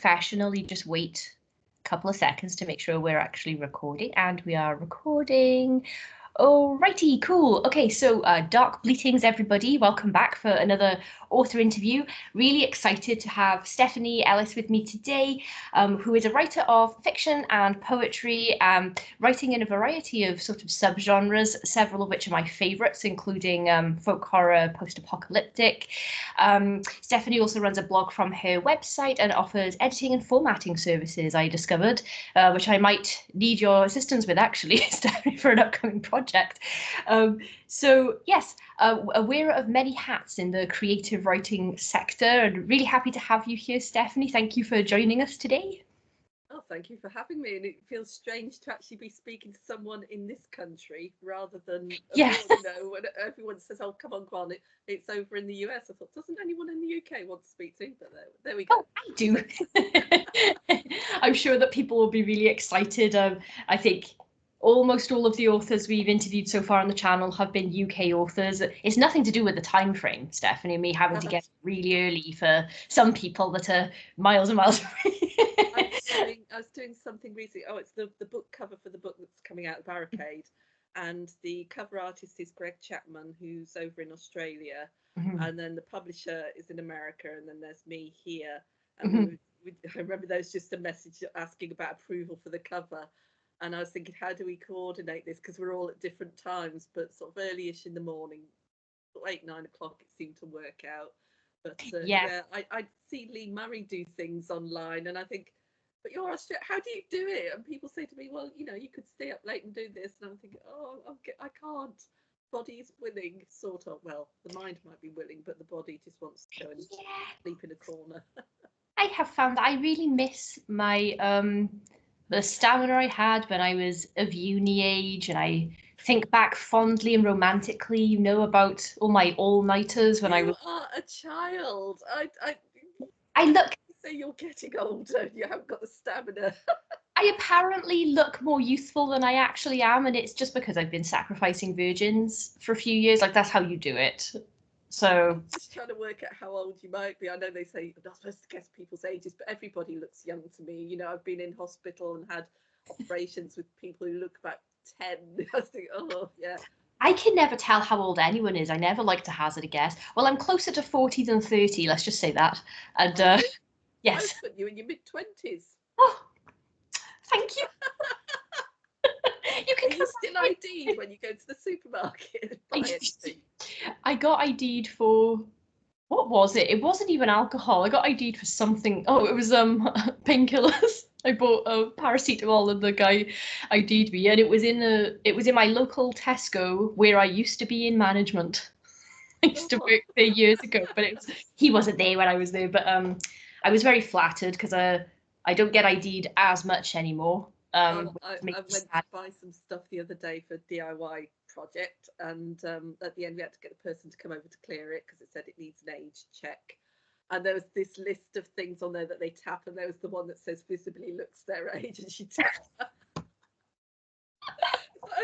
professionally just wait a couple of seconds to make sure we're actually recording, and we are recording. Alrighty, cool. Okay, so Dark Bleatings, everybody, welcome back for another author interview. Really excited to have Stephanie Ellis with me today, who is a writer of fiction and poetry, writing in a variety of sort of subgenres, several of which are my favourites, including folk horror, post-apocalyptic. Stephanie also runs a blog from her website and offers editing and formatting services, I discovered, which I might need your assistance with, actually, Stephanie, for an upcoming project. So yes, aware of many hats in the creative writing sector, and really happy to have you here, Stephanie. Thank you for joining us today. Oh, thank you for having me. And it feels strange to actually be speaking to someone in this country rather than abroad. You know, when everyone says, "Oh, come on, Quan, it's over in the US." I thought, doesn't anyone in the UK want to speak to? But there we go. Oh, I do. I'm sure that people will be really excited. I think almost all of the authors we've interviewed so far on the channel have been UK authors. It's nothing to do with the time frame, Stephanie, and me having to get really early for some people that are miles and miles away. I was doing something recently. Oh, it's the book cover for the book that's coming out, Barricade, and the cover artist is Greg Chapman, who's over in Australia, and then the publisher is in America, and then there's me here. And I remember there was just a message asking about approval for the cover, and I was thinking, how do we coordinate this? Because we're all at different times, but sort of early-ish in the morning, 8-9 o'clock, it seemed to work out. But yeah, I see Lee Murray do things online, and I think, but you're Australian, how do you do it? And people say to me, well, you know, you could stay up late and do this, and I'm thinking, oh, I can't. Body's willing, sort of. Well, the mind might be willing, but the body just wants to go and sleep in a corner. I have found that I really miss my the stamina I had when I was of uni age, and I think back fondly and romantically, you know, about all my all-nighters when I was. You are a child. I look. Say you're getting older. You haven't got the stamina. I apparently look more youthful than I actually am, and it's just because I've been sacrificing virgins for a few years. Like, that's how you do it. So just trying to work out how old you might be. I know they say you're not supposed to guess people's ages, but everybody looks young to me. You know, I've been in hospital and had operations with people who look about 10. I was thinking, oh yeah. I can never tell how old anyone is. I never like to hazard a guess. Well, I'm closer to 40 than 30, let's just say that. And yes. I put you in your mid-20s. Oh, thank you. You can. Are you still ID'd when you go to the supermarket? I got ID'd for, what was it? It wasn't even alcohol. I got ID'd for something. Oh, it was painkillers. I bought a paracetamol and the guy ID'd me, and it was in my local Tesco where I used to be in management. I used to work there years ago, but he wasn't there when I was there. But I was very flattered because I don't get ID'd as much anymore. I went to buy some stuff the other day for a DIY project, and at the end we had to get the person to come over to clear it because it said it needs an age check. And there was this list of things on there that they tap, and there was the one that says visibly looks their age, and she tapped.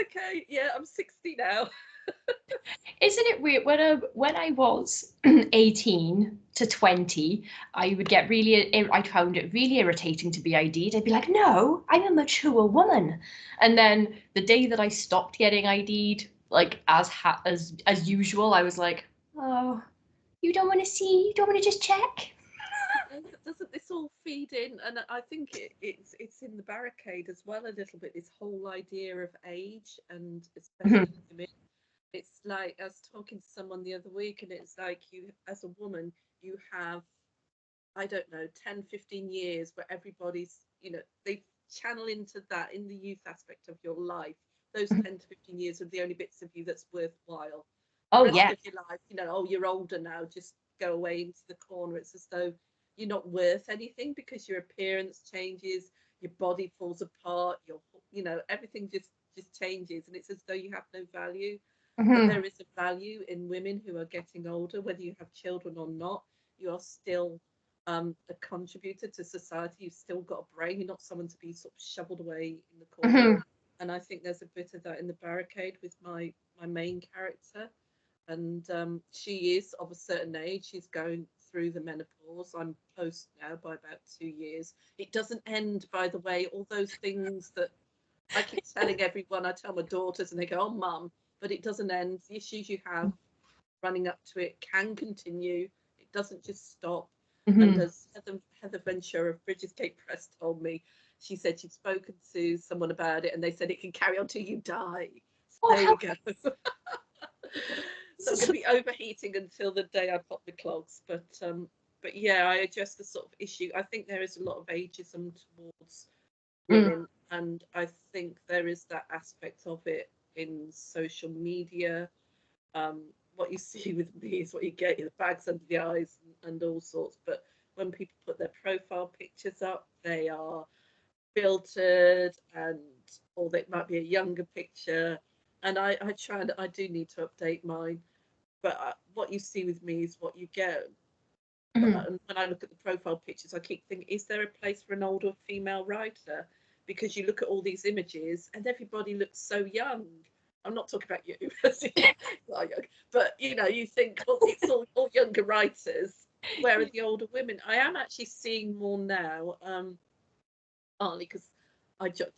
Okay, yeah, I'm 60 now. Isn't it weird? When I was 18 to 20, I would get I found it really irritating to be ID'd. I'd be like, no, I'm a mature woman. And then the day that I stopped getting ID'd, like as usual, I was like, oh, you don't want to see? You don't want to just check? Doesn't this all feed in? And I think it's in the Barricade as well a little bit. This whole idea of age, and especially women. It's like, I was talking to someone the other week, and it's like, you, as a woman, you have, I don't know, 10, 15 years where everybody's, you know, they channel into that in the youth aspect of your life. Those 10 to 15 years are the only bits of you that's worthwhile. The rest of your life, you know, oh, you're older now, just go away into the corner. It's as though you're not worth anything because your appearance changes, your body falls apart, you know, everything just changes, and it's as though you have no value. But there is a value in women who are getting older, whether you have children or not. You are still a contributor to society. You've still got a brain. You're not someone to be sort of shoveled away in the corner. And I think there's a bit of that in the Barricade with my main character. And she is of a certain age. She's going through the menopause. I'm post now by about 2 years. It doesn't end, by the way, all those things that I keep telling everyone. I tell my daughters and they go, oh, mum, but it doesn't end. The issues you have running up to it can continue. It doesn't just stop. And as Heather Ventura of Bridgesgate Press told me, she said she'd spoken to someone about it and they said it can carry on till you die. So there you go. So I'm going to be overheating until the day I pop the clogs. But yeah, I address the sort of issue. I think there is a lot of ageism towards women, and I think there is that aspect of it in social media. What you see with me is what you get, the bags under the eyes and all sorts. But when people put their profile pictures up, they are filtered, or they might be a younger picture. And I try, and I do need to update mine. But what you see with me is what you get. But when I look at the profile pictures, I keep thinking, is there a place for an older female writer? Because you look at all these images and everybody looks so young. I'm not talking about you, but you think, oh, it's all younger writers. Where are the older women? I am actually seeing more now, partly because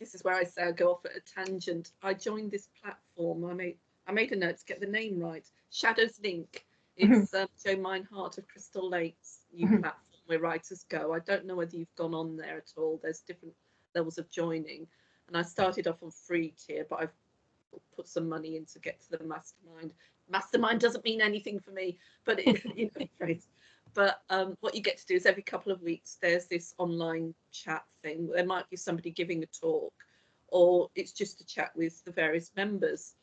this is where I say I go off at a tangent. I joined this platform. I made a note to get the name right. Shadows Link. It's Joe Meinhardt of Crystal Lake's new platform where writers go. I don't know whether you've gone on there at all. There's different levels of joining, and I started off on free tier, but I've put some money in to get to the mastermind. Mastermind doesn't mean anything for me, but But what you get to do is every couple of weeks there's this online chat thing. There might be somebody giving a talk, or it's just a chat with the various members.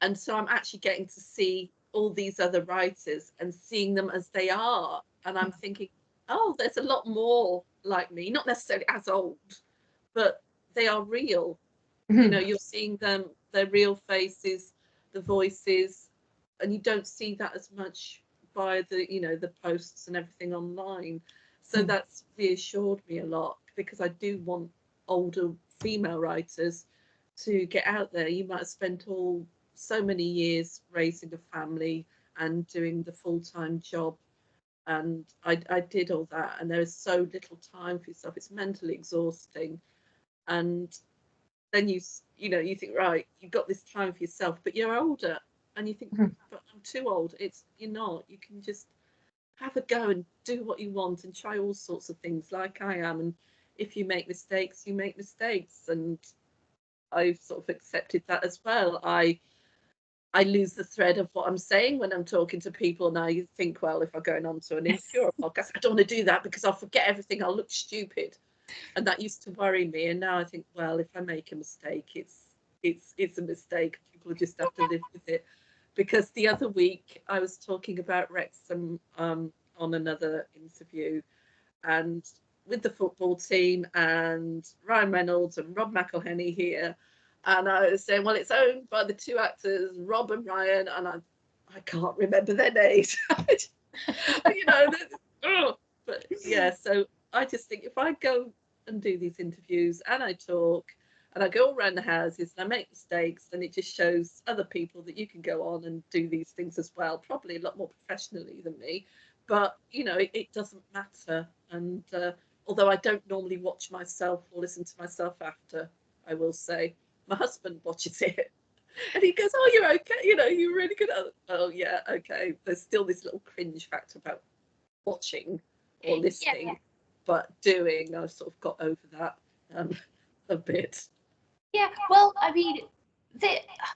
And so I'm actually getting to see all these other writers and seeing them as they are. And I'm thinking, oh, there's a lot more like me, not necessarily as old, but they are real. You're seeing them, their real faces, the voices, and you don't see that as much by the the posts and everything online. So that's reassured me a lot, because I do want older female writers to get out there. You might have spent so many years raising a family and doing the full-time job, and I did all that, and there is so little time for yourself. It's mentally exhausting. And then you think, right, you've got this time for yourself, but you're older, and you think, but I'm too old. You're not. You can just have a go and do what you want and try all sorts of things, like I am. And if you make mistakes, you make mistakes, and I've sort of accepted that as well. I lose the thread of what I'm saying when I'm talking to people, and I think, well, if I'm going on to an interview or a podcast, I don't want to do that because I'll forget everything. I'll look stupid. And that used to worry me. And now I think, well, if I make a mistake, it's a mistake. People just have to live with it. Because the other week I was talking about Wrexham on another interview, and with the football team, and Ryan Reynolds and Rob McElhenney here. And I was saying, well, it's owned by the two actors, Rob and Ryan, and I can't remember their names. But yeah, so I just think if I go and do these interviews and I talk and I go all around the houses and I make mistakes, then it just shows other people that you can go on and do these things as well, probably a lot more professionally than me. But it doesn't matter. And although I don't normally watch myself or listen to myself after, I will say my husband watches it and he goes, oh, you're okay, you're really good at it. Oh yeah, okay. There's still this little cringe factor about watching or listening, but doing, I've sort of got over that a bit. Yeah, well, I mean,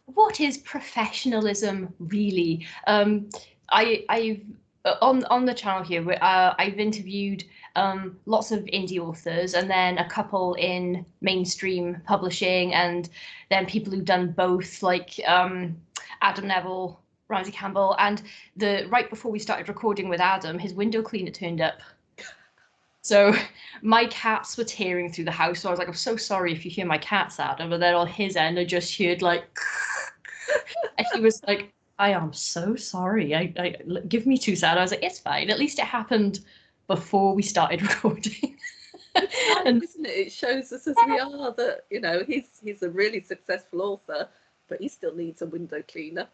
what is professionalism really? I've on the channel here, I've interviewed lots of indie authors, and then a couple in mainstream publishing, and then people who've done both, like Adam Neville, Ramsey Campbell, and right before we started recording with Adam, his window cleaner turned up. So my cats were tearing through the house. So I was like, I'm so sorry if you hear my cats, Adam. But then on his end, I just heard like, and he was like, I am so sorry. I give me 2 seconds. I was like, it's fine. At least it happened before we started recording. And isn't it? It shows us as we are that, he's a really successful author, but he still needs a window cleaner.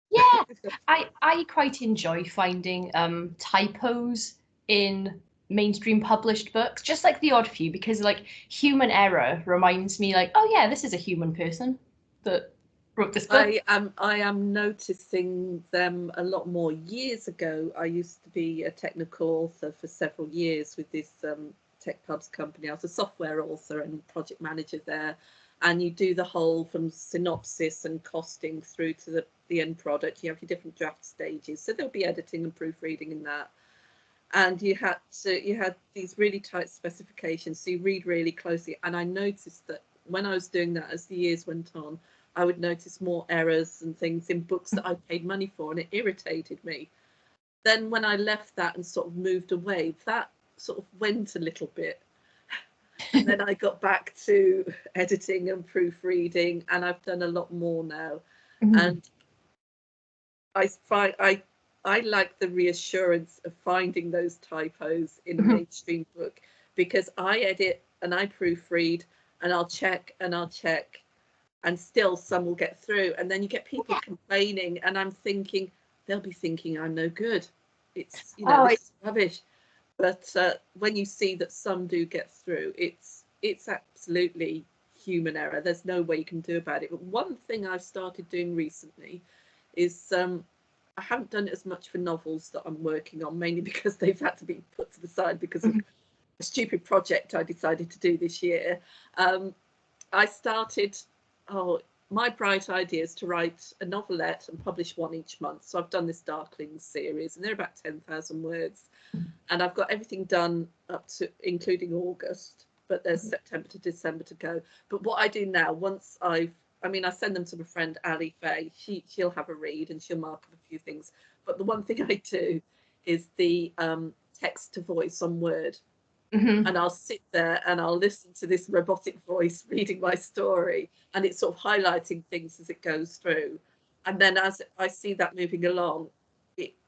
Yeah, I quite enjoy finding typos in mainstream published books, just like the odd few, because like human error reminds me like, oh yeah, this is a human person that wrote this book. I am noticing them a lot more. Years ago, I used to be a technical author for several years with this tech pubs company. I was a software author and project manager there, and you do the whole from synopsis and costing through to the end product. You have your different draft stages, so there'll be editing and proofreading in that. And you had these really tight specifications, so you read really closely. And I noticed that when I was doing that, as the years went on, I would notice more errors and things in books that I paid money for, and it irritated me. Then when I left that and sort of moved away, that sort of went a little bit. And then I got back to editing and proofreading, and I've done a lot more now. And I like the reassurance of finding those typos in a mainstream book, because I edit and I proofread and I'll check and I'll check, and still some will get through. And then you get people complaining, and I'm thinking they'll be thinking I'm no good. It's, you know, this is rubbish. But when you see that some do get through, it's absolutely human error. There's no way you can do about it. But one thing I've started doing recently is I haven't done it as much for novels that I'm working on, mainly because they've had to be put to the side because of a stupid project I decided to do this year. I started, my bright idea is to write a novelette and publish one each month. So I've done this Darklings series, and they're about 10,000 words. And I've got everything done up to including August, but there's September to December to go. But what I do now, once I send them to my friend Ali Faye. She'll have a read and she'll mark up a few things. But the one thing I do is the text to voice on Word. And I'll sit there and I'll listen to this robotic voice reading my story, and it's sort of highlighting things as it goes through. And then as I see that moving along,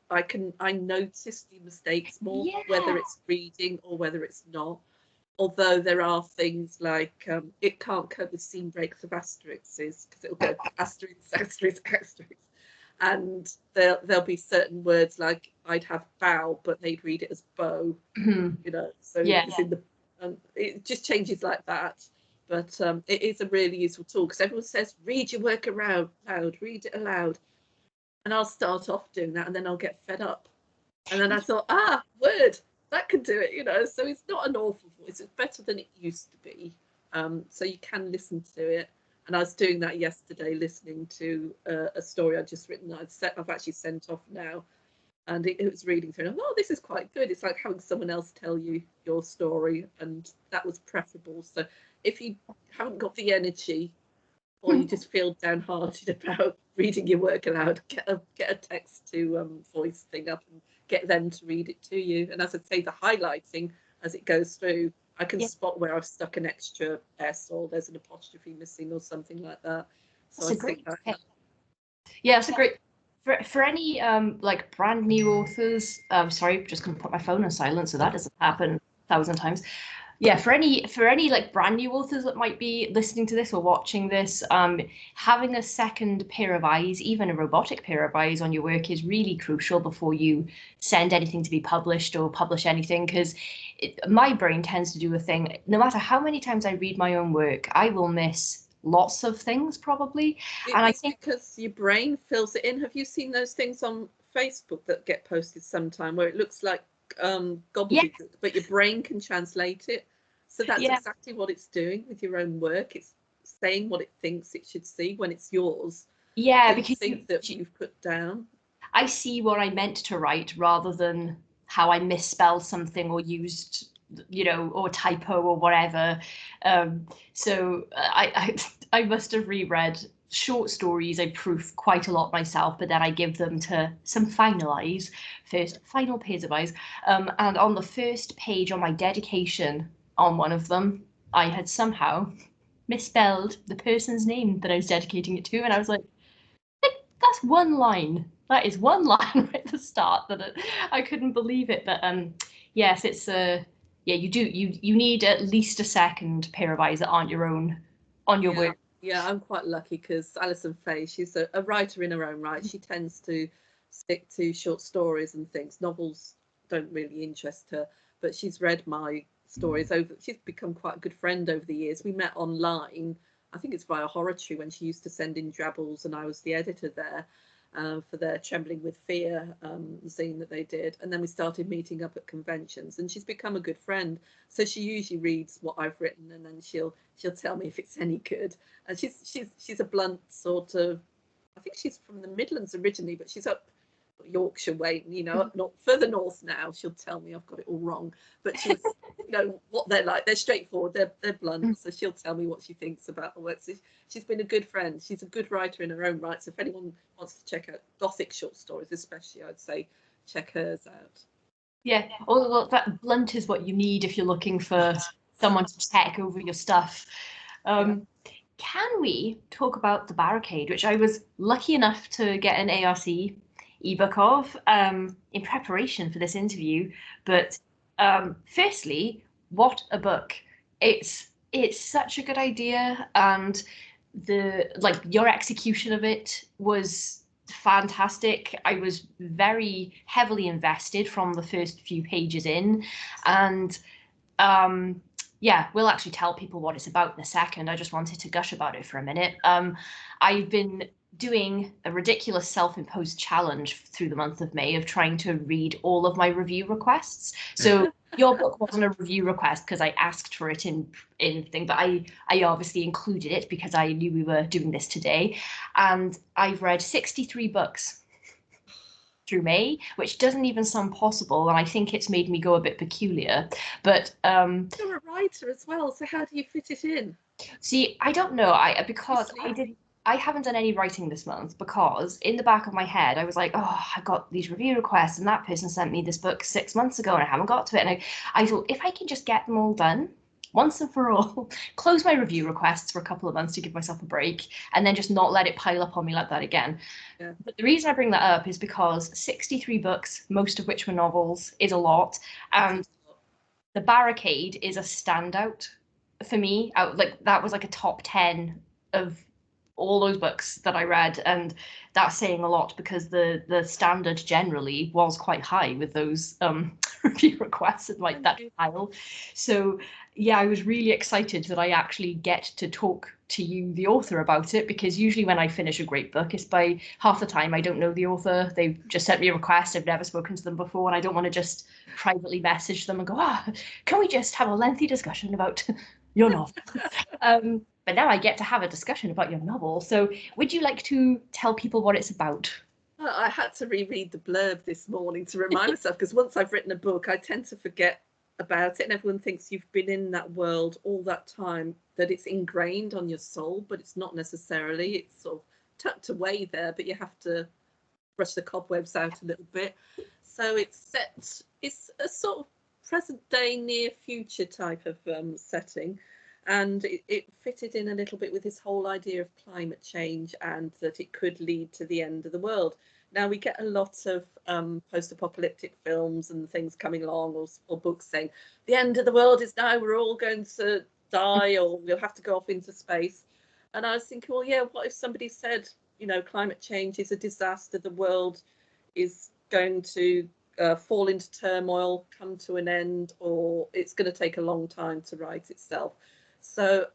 I notice the mistakes more, whether it's reading or whether it's not. Although there are things like it can't cope with scene breaks of asterisks, because it'll go asterisk, asterisk, asterisk. And there'll be certain words like I'd have bow, but they'd read it as bow, you know. So it's in the, it just changes like that. But it is a really useful tool, because everyone says read your work aloud, read it aloud, and I'll start off doing that, and then I'll get fed up. And then I thought, Word, that could do it, you know. So it's not an awful voice. It's better than it used to be. So you can listen to it. And I was doing that yesterday, listening to a story I'd just written. I've actually sent off now. And it was reading through, and this is quite good. It's like having someone else tell you your story, and that was preferable. So if you haven't got the energy, or you just feel downhearted about reading your work aloud, get a text to voice thing up and get them to read it to you. And as I say, the highlighting as it goes through, I can spot where I've stuck an extra S, or there's an apostrophe missing or something like that. So that's a great tip. Yeah, it's a great for any like brand new authors. Sorry, just gonna put my phone on silent so that doesn't happen 1,000 times. Yeah, for any like brand new authors that might be listening to this or watching this, having a second pair of eyes, even a robotic pair of eyes on your work, is really crucial before you send anything to be published or publish anything, because my brain tends to do a thing. No matter how many times I read my own work, I will miss lots of things probably. And I think because your brain fills it in. Have you seen those things on Facebook that get posted sometime where it looks like gobbledygook, but your brain can translate it? So that's exactly what it's doing with your own work. It's saying what it thinks it should see when it's yours. Because you've put down. I see what I meant to write rather than how I misspelled something or used, you know, or typo or whatever. So I must have reread short stories. I proof quite a lot myself, but then I give them to some final pairs of eyes. And on the first page on my dedication on one of them, I had somehow misspelled the person's name that I was dedicating it to, and I was like, that's one line. That is one line right at the start that I couldn't believe it. But yes, it's you need at least a second pair of eyes that aren't your own on your work. Yeah, I'm quite lucky because Alison Faye, she's a writer in her own right. She tends to stick to short stories and things. Novels, don't really interest her, but she's read my stories over. She's become quite a good friend over the years. We met online. I think it's via Horatory, when she used to send in Drabbles, and I was the editor there for their Trembling with Fear zine that they did. And then we started meeting up at conventions, and she's become a good friend. So she usually reads what I've written, and then she'll tell me if it's any good. And she's a blunt sort of. I think she's from the Midlands originally, but she's up Yorkshire way, you know, up not further north now. She'll tell me I've got it all wrong, but she's, you know, what they're like. They're straightforward. They're blunt. So she'll tell me what she thinks about the work. So she's been a good friend. She's a good writer in her own right. So if anyone wants to check out Gothic short stories, especially, I'd say check hers out. Yeah, well, that blunt is what you need if you're looking for someone to check over your stuff. Can we talk about The Barricade, which I was lucky enough to get an ARC ebook of in preparation for this interview? But firstly, what a book! It's such a good idea, and your execution of it was fantastic. I was very heavily invested from the first few pages in, and yeah, we'll actually tell people what it's about in a second. I just wanted to gush about it for a minute. I've been doing a ridiculous self-imposed challenge through the month of May of trying to read all of my review requests. So your book wasn't a review request because I asked for it in thing, but I obviously included it because I knew we were doing this today. And I've read 63 books through May, which doesn't even sound possible, and I think it's made me go a bit peculiar. But you're a writer as well, so how do you fit it in? See, I don't know. I haven't done any writing this month because in the back of my head I was like, oh, I got these review requests and that person sent me this book 6 months ago and I haven't got to it. And I thought if I can just get them all done once and for all, close my review requests for a couple of months to give myself a break, and then just not let it pile up on me like that again. Yeah. But the reason I bring that up is because 63 books, most of which were novels, is a lot. And The Barricade is a standout for me. That was like a top 10 of all those books that I read, and that's saying a lot because the standard generally was quite high with those review requests and like that pile. So yeah, I was really excited that I actually get to talk to you, the author, about it, because usually when I finish a great book, it's by half the time I don't know the author. They've just sent me a request. I've never spoken to them before, and I don't want to just privately message them and go, can we just have a lengthy discussion about your novel? But now I get to have a discussion about your novel. So would you like to tell people what it's about? Well, I had to reread the blurb this morning to remind myself, because once I've written a book, I tend to forget about it, and everyone thinks you've been in that world all that time, that it's ingrained on your soul, but it's not necessarily. It's sort of tucked away there, but you have to brush the cobwebs out a little bit. So it's a sort of present day, near future type of setting. And it fitted in a little bit with this whole idea of climate change and that it could lead to the end of the world. Now, we get a lot of post-apocalyptic films and things coming along, or books saying the end of the world is now, we're all going to die, or we'll have to go off into space. And I was thinking, well, yeah, what if somebody said, you know, climate change is a disaster, the world is going to fall into turmoil, come to an end, or it's going to take a long time to right itself. So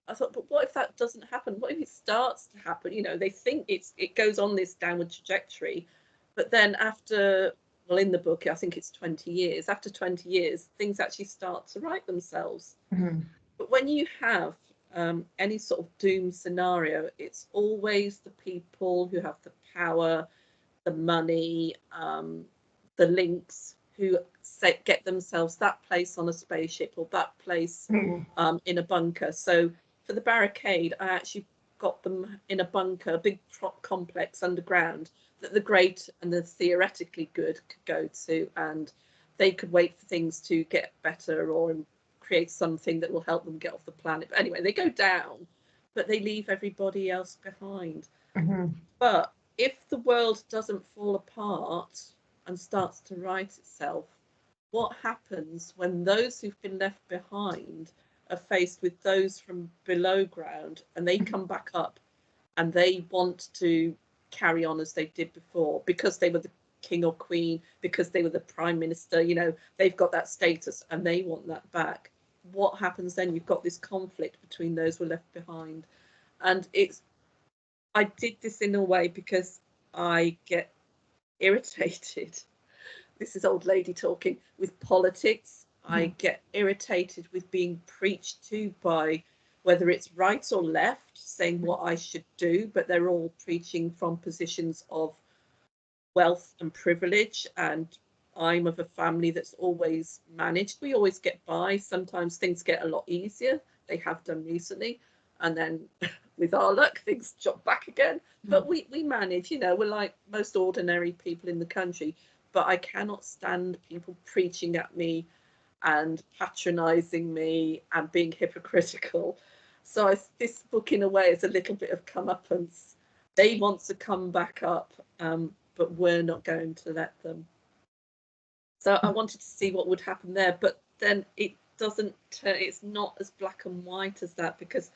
I thought, but what if that doesn't happen? What if it starts to happen? You know, they think it goes on this downward trajectory, but then after, well, in the book, I think it's 20 years. After 20 years, things actually start to right themselves. Mm-hmm. But when you have any sort of doom scenario, it's always the people who have the power, the money, the links, who get themselves that place on a spaceship or that place in a bunker. So for The Barricade, I actually got them in a bunker, a big complex underground that the great and the theoretically good could go to, and they could wait for things to get better or create something that will help them get off the planet. But anyway, they go down, but they leave everybody else behind. Mm-hmm. But if the world doesn't fall apart and starts to right itself, what happens when those who've been left behind are faced with those from below ground, and they come back up and they want to carry on as they did before because they were the king or queen because they were the prime minister, you know, they've got that status and they want that back. What happens then? You've got this conflict between those who are left behind. And I did this in a way because I get irritated. This is old lady talking, with politics. I get irritated with being preached to by whether it's right or left, saying what I should do, but they're all preaching from positions of wealth and privilege. And I'm of a family that's always managed. We always get by. Sometimes things get a lot easier. They have done recently. And then with our luck, things drop back again. But we manage, you know, we're like most ordinary people in the country. But I cannot stand people preaching at me and patronizing me and being hypocritical. So this book, in a way, is a little bit of comeuppance. They want to come back up, but we're not going to let them. So I wanted to see what would happen there, but then it doesn't turn, it's not as black and white as that, because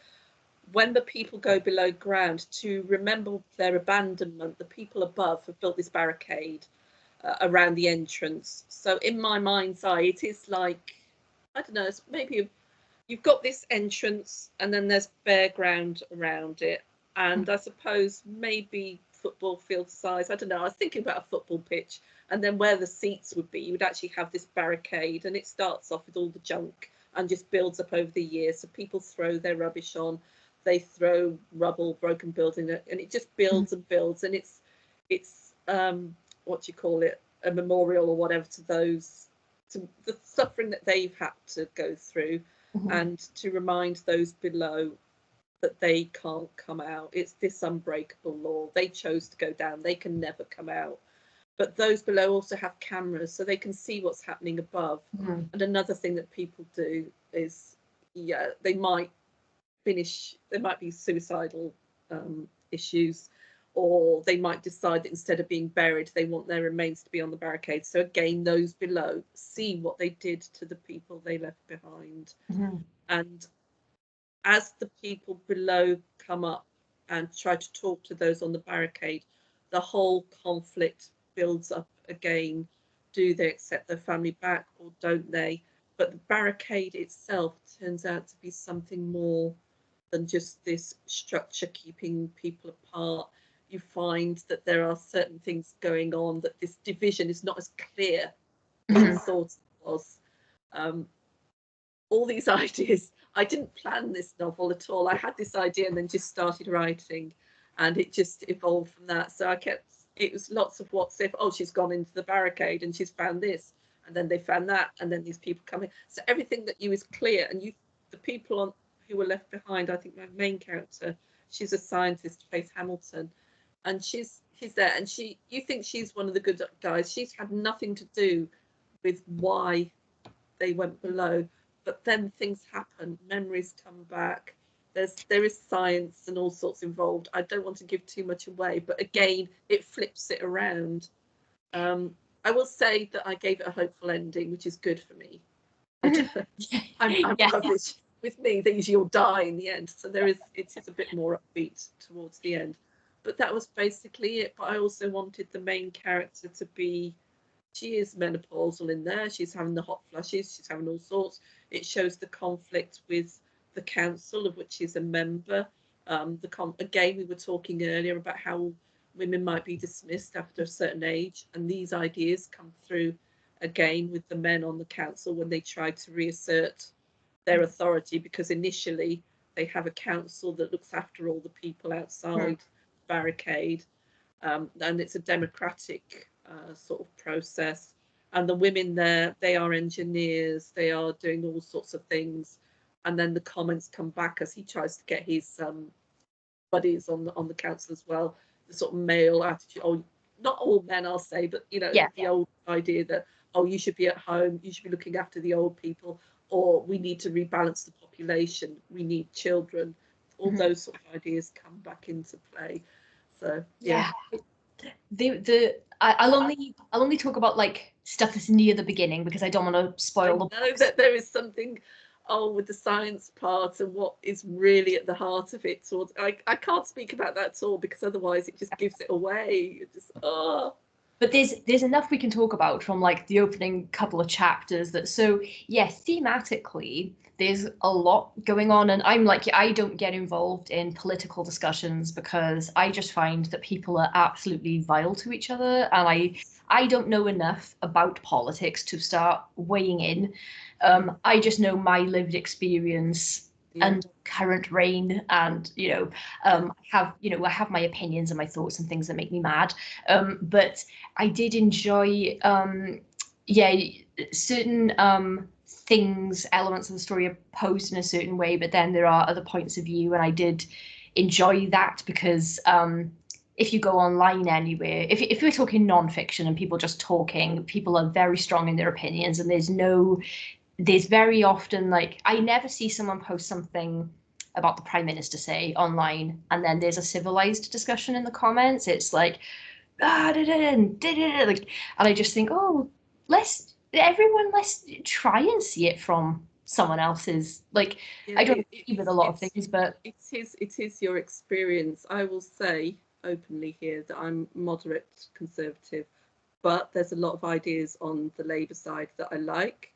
when the people go below ground, to remember their abandonment, the people above have built this barricade around the entrance. So in my mind's eye, it is like, I don't know, it's maybe you've got this entrance and then there's bare ground around it. And I suppose maybe football field size, I don't know, I was thinking about a football pitch, and then where the seats would be, you would actually have this barricade, and it starts off with all the junk and just builds up over the years. So people throw their rubbish on, they throw rubble, broken building, and it just builds and builds. And it's what do you call it, a memorial or whatever to those, to the suffering that they've had to go through, and to remind those below that they can't come out. It's this unbreakable law. They chose to go down. They can never come out. But those below also have cameras, so they can see what's happening above. And another thing that people do is, yeah, they might be suicidal issues, or they might decide that instead of being buried, they want their remains to be on the barricade. So again, those below see what they did to the people they left behind. And as the people below come up and try to talk to those on the barricade, the whole conflict builds up again. Do they accept their family back or don't they? But the barricade itself turns out to be something more than just this structure keeping people apart. You find that there are certain things going on, that this division is not as clear as you thought it was. All these ideas, I didn't plan this novel at all. I had this idea and then just started writing, and it just evolved from that. So it was lots of what's if, oh, she's gone into the barricade and she's found this, and then they found that, and then these people coming. So everything that you is clear, and the people who were left behind, I think my main character, she's a scientist, Faith Hamilton, and she's there, and you think she's one of the good guys. She's had nothing to do with why they went below, but then things happen, memories come back, there is science and all sorts involved. I don't want to give too much away, but again, it flips it around. I will say that I gave it a hopeful ending, which is good for me. I'm rubbish. With me, they usually all die in the end, so it is a bit more upbeat towards the end. But that was basically it. But I also wanted the main character to be, she is menopausal in there, she's having the hot flushes, she's having all sorts. It shows the conflict with the council, of which she's a member. Again, we were talking earlier about how women might be dismissed after a certain age, and these ideas come through again with the men on the council when they try to reassert their authority, because initially they have a council that looks after all the people outside the barricade, and it's a democratic sort of process. And the women there, they are engineers, they are doing all sorts of things. And then the comments come back as he tries to get his buddies on the council as well. The sort of male attitude, oh, not all men, I'll say, but the old idea that, oh, you should be at home, you should be looking after the old people, or we need to rebalance the population, we need children. All those sort of ideas come back into play. So yeah. I'll only talk about like stuff that's near the beginning, because I don't want to spoil. I know that there is something with the science part and what is really at the heart of it. I can't speak about that at all, because otherwise it just gives it away. It just But there's enough we can talk about from like the opening couple of chapters that, so yes, thematically there's a lot going on, and I'm like, I don't get involved in political discussions because I just find that people are absolutely vile to each other, and I don't know enough about politics to start weighing in. I just know my lived experience and current reign, and I have my opinions and my thoughts and things that make me mad. But I did enjoy, certain things, elements of the story are posed in a certain way, but then there are other points of view, and I did enjoy that because if you go online anywhere, if we're talking non-fiction and people just talking, people are very strong in their opinions, and there's very often, like, I never see someone post something about the Prime Minister, say, online, and then there's a civilized discussion in the comments. It's like, like, and I just think, oh, let's try and see it from someone else's, like, I don't agree with a lot of things, but it is your experience. I will say openly here that I'm moderate conservative, but there's a lot of ideas on the Labour side that I like.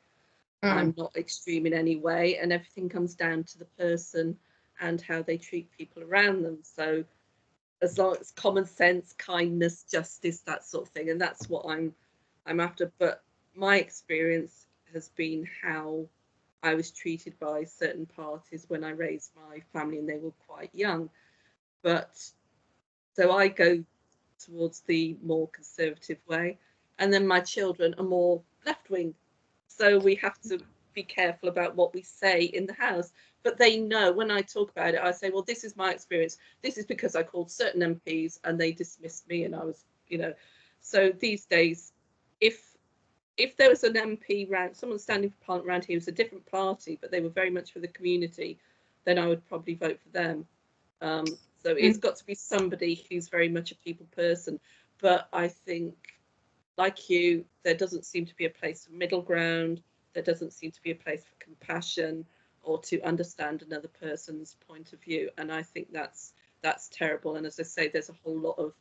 I'm not extreme in any way, and everything comes down to the person and how they treat people around them. So as long as common sense, kindness, justice, that sort of thing, and that's what I'm after. But my experience has been how I was treated by certain parties when I raised my family and they were quite young. But so I go towards the more conservative way, and then my children are more left wing. So we have to be careful about what we say in the house. But they know when I talk about it, I say, well, this is my experience. This is because I called certain MPs and they dismissed me, and I was, So these days, if there was an MP round, someone standing for Parliament around here who was a different party, but they were very much for the community, then I would probably vote for them. So it's got to be somebody who's very much a people person. But I think, like you, there doesn't seem to be a place for middle ground. There doesn't seem to be a place for compassion or to understand another person's point of view. And I think that's terrible. And as I say, there's a whole lot of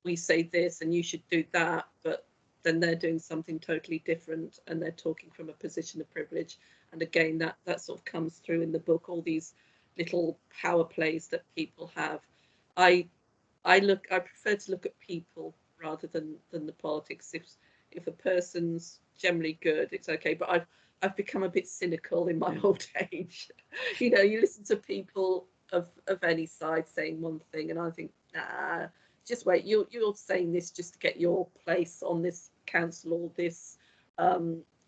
we say this and you should do that, but then they're doing something totally different and they're talking from a position of privilege. And again, that sort of comes through in the book, all these little power plays that people have. I prefer to look at people rather than the politics. If a person's generally good, it's okay. But I've become a bit cynical in my old age. You listen to people of any side saying one thing, and I think, nah, just wait. You're saying this just to get your place on this council or this,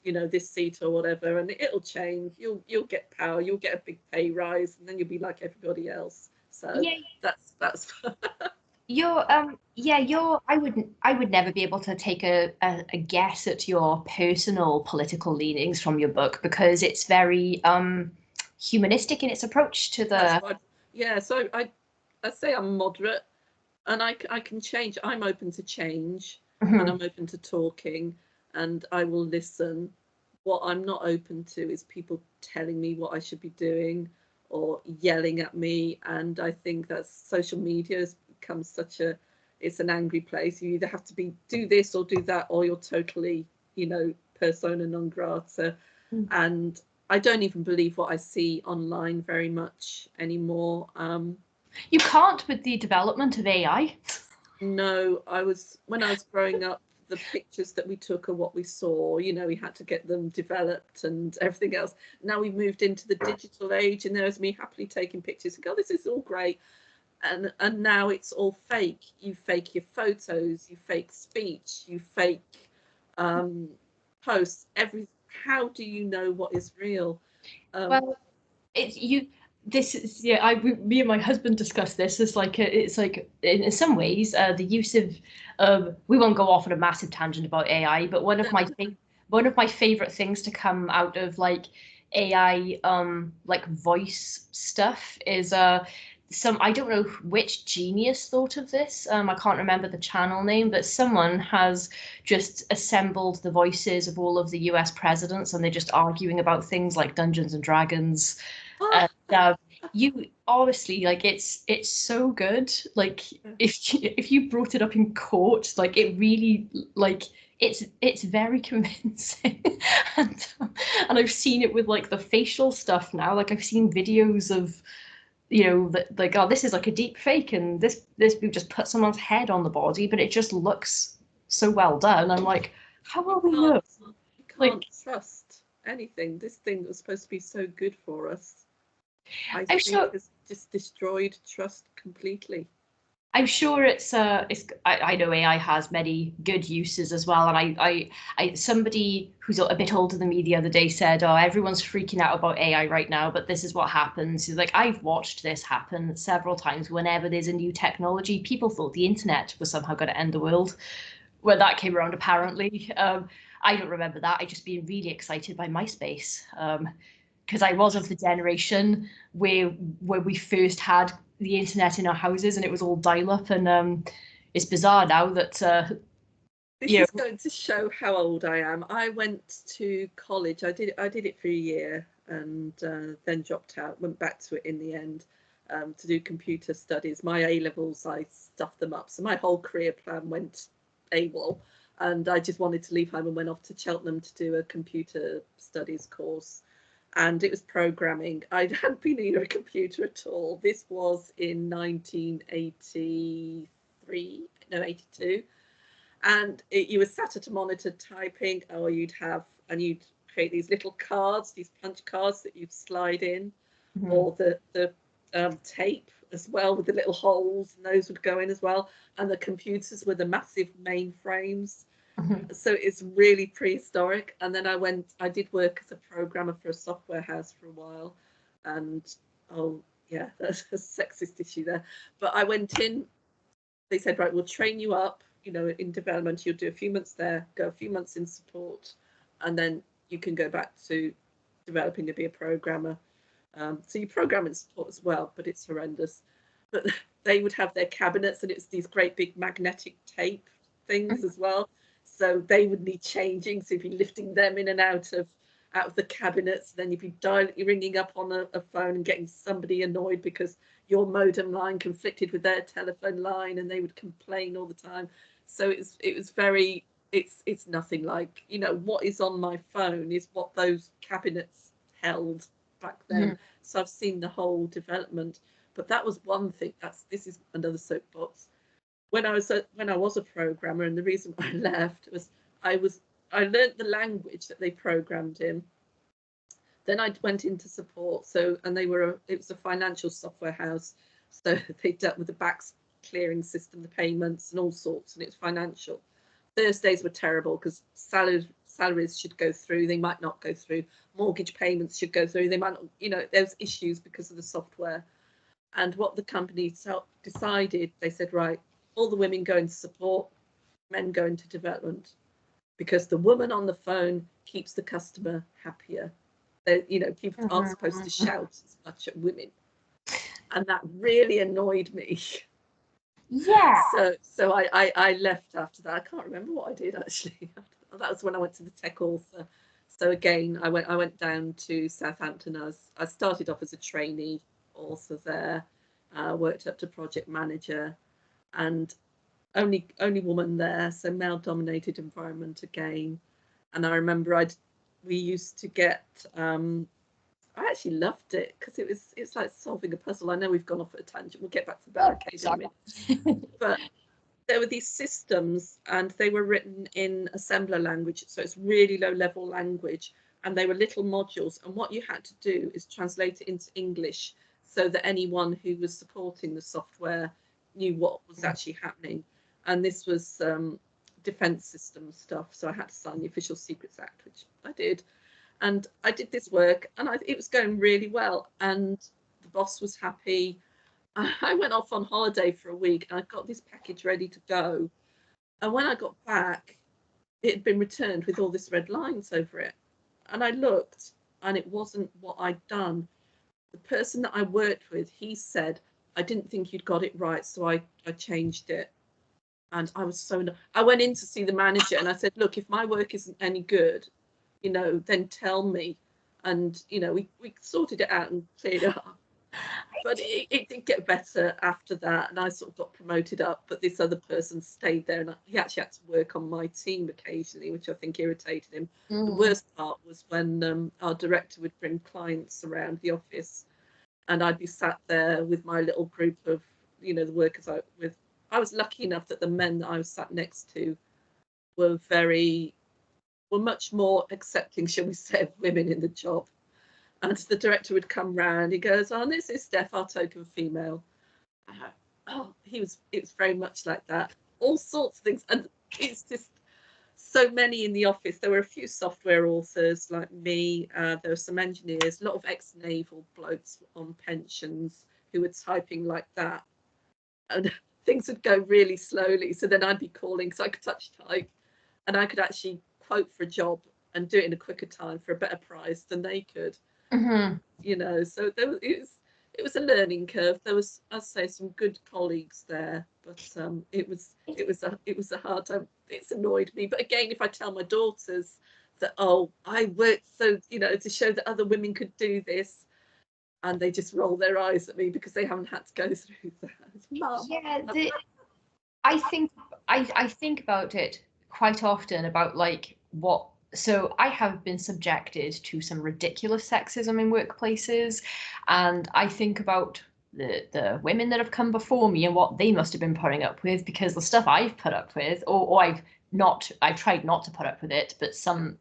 this seat or whatever, and it'll change. You'll get power. You'll get a big pay rise, and then you'll be like everybody else. So yeah. that's. I would never be able to take a guess at your personal political leanings from your book because it's very humanistic in its approach to the. So I say I'm moderate, and I can change. I'm open to change, and I'm open to talking, and I will listen. What I'm not open to is people telling me what I should be doing or yelling at me. And I think that social media has become it's an angry place. You either have to do this or do that, or you're totally, persona non grata. And I don't even believe what I see online very much anymore. You can't with the development of AI. No, when I was growing up, the pictures that we took are what we saw. We had to get them developed and everything else. Now we've moved into the digital age, and there's me happily taking pictures and go, this is all great. And now it's all fake. You fake your photos, you fake speech, you fake posts. How do you know what is real? Well, it's you. This is me and my husband discussed this. It's like in some ways the use of we won't go off on a massive tangent about AI, but one of my favorite things to come out of like AI like voice stuff is I don't know which genius thought of this. I can't remember the channel name, but someone has just assembled the voices of all of the US presidents, and they're just arguing about things like Dungeons and Dragons. you honestly, like, it's so good. Like, if you brought it up in court, like, it really, like, it's very convincing. And I've seen it with like the facial stuff now. Like, I've seen videos of, that, like, oh, this is like a deep fake, and this we just put someone's head on the body, but it just looks so well done. I'm like, how will we know? You Like, can't trust anything. This thing was supposed to be so good for us, I I'm think sure has just destroyed trust completely. I'm sure it's I know AI has many good uses as well, and I somebody who's a bit older than me the other day said, oh, everyone's freaking out about AI right now, but this is what happens. Like, I've watched this happen several times. Whenever there's a new technology, people thought the internet was somehow going to end the world. When that came around, apparently, I don't remember that. I just been really excited by MySpace. Because I was of the generation where we first had the internet in our houses, and it was all dial up. And it's bizarre now that This is going to show how old I am. I went to college. I did it for a year and then dropped out. Went back to it in the end to do computer studies. My A levels, I stuffed them up, so my whole career plan went AWOL. And I just wanted to leave home and went off to Cheltenham to do a computer studies course. And it was programming. I hadn't been near a computer at all. This was in 1983, no, 82. And you were sat at a monitor typing, or you'd create these little cards, these punch cards that you'd slide in, or the tape as well with the little holes, and those would go in as well. And the computers were the massive mainframes. So it's really prehistoric. And then I did work as a programmer for a software house for a while. And oh, yeah, that's a sexist issue there. But I went in, they said, right, we'll train you up, in development. You'll do a few months there, go a few months in support, and then you can go back to developing and be a programmer. So you program in support as well, but it's horrendous. But they would have their cabinets, and it's these great big magnetic tape things as well. So they would need changing. So you'd be lifting them in and out of the cabinets. Then you'd be ringing up on a phone and getting somebody annoyed because your modem line conflicted with their telephone line, and they would complain all the time. So it was very, it's nothing like, what is on my phone is what those cabinets held back then. So I've seen the whole development. But that was one thing. This is another soapbox. When I was a programmer, and the reason I left was I learned the language that they programmed in. Then I went into support. So, and it was a financial software house. So they dealt with the backs clearing system, the payments and all sorts, and it's financial. Thursdays were terrible because salaries should go through, they might not go through. Mortgage payments should go through, they might not, there's issues because of the software. And what the company decided, they said, right, all the women go into support, men go into development, because the woman on the phone keeps the customer happier. People aren't supposed to shout as much at women. And that really annoyed me. Yeah. So I left after that. I can't remember what I did actually. That was when I went to the tech author. So again, I went down to Southampton. I started off as a trainee author there, worked up to project manager, and only woman there, so male dominated environment again. And I remember we used to get I actually loved it because it's like solving a puzzle. I know we've gone off at a tangent. We'll get back to Barricade in a minute. But there were these systems, and they were written in assembler language, so it's really low level language, and they were little modules. And what you had to do is translate it into English so that anyone who was supporting the software knew what was actually happening. And this was defense system stuff, so I had to sign the Official Secrets Act, which I did. And I did this work, and it was going really well, and the boss was happy. I went off on holiday for a week, and I got this package ready to go. And when I got back, it had been returned with all this red lines over it. And I looked, and it wasn't what I'd done. The person that I worked with, he said, I didn't think you'd got it right, so I changed it. And I was I went in to see the manager, and I said, look, if my work isn't any good, then tell me. And we sorted it out and cleared it up. But it did get better after that, and I sort of got promoted up. But this other person stayed there, and he actually had to work on my team occasionally, which I think irritated him. The worst part was when our director would bring clients around the office, and I'd be sat there with my little group of, the workers with. I was lucky enough that the men that I was sat next to were much more accepting, shall we say, of women in the job. And the director would come round. He goes, "Oh, this is Steph, our token female." It was very much like that. All sorts of things, and it's just so many in the office. There were a few software authors like me. There were some engineers, a lot of ex-naval blokes on pensions who were typing like that, and things would go really slowly. So then I'd be calling because I could touch type, and I could actually quote for a job and do it in a quicker time for a better price than they could. So it was a learning curve. There was, I'd say, some good colleagues there, but it was a hard time. It's annoyed me. But again, if I tell my daughters that, oh, I worked so, to show that other women could do this, and they just roll their eyes at me because they haven't had to go through that. Mum. Yeah, I think about it quite often about like what. So I have been subjected to some ridiculous sexism in workplaces, and I think about the women that have come before me and what they must have been putting up with, because the stuff I've put up with, or I've tried not to put up with it, but some,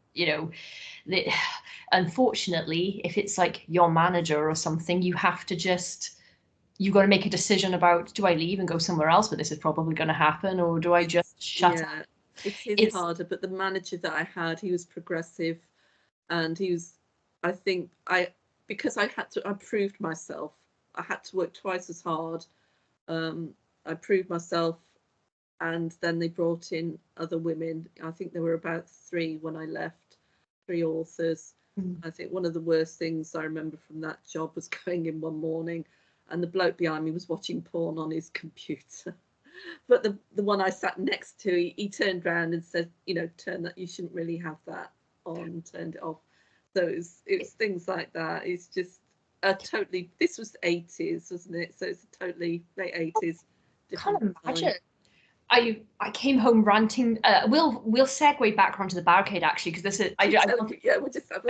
unfortunately, if it's like your manager or something, you've got to make a decision about, do I leave and go somewhere else where this is probably going to happen, or do I just shut up? It's harder, but the manager that I had, he was progressive, and because I proved myself. I had to work twice as hard. I proved myself, and then they brought in other women. I think there were about 3 when I left, 3 authors. I think one of the worst things I remember from that job was going in one morning, and the bloke behind me was watching porn on his computer. But the one I sat next to, he turned around and said, turn that, you shouldn't really have that on, turned it off. So it's things like that. It's just this was 80s, wasn't it? So it's a totally late 80s. Can't imagine. I came home ranting. We'll segue back onto the Barricade, actually, because this is we'll just have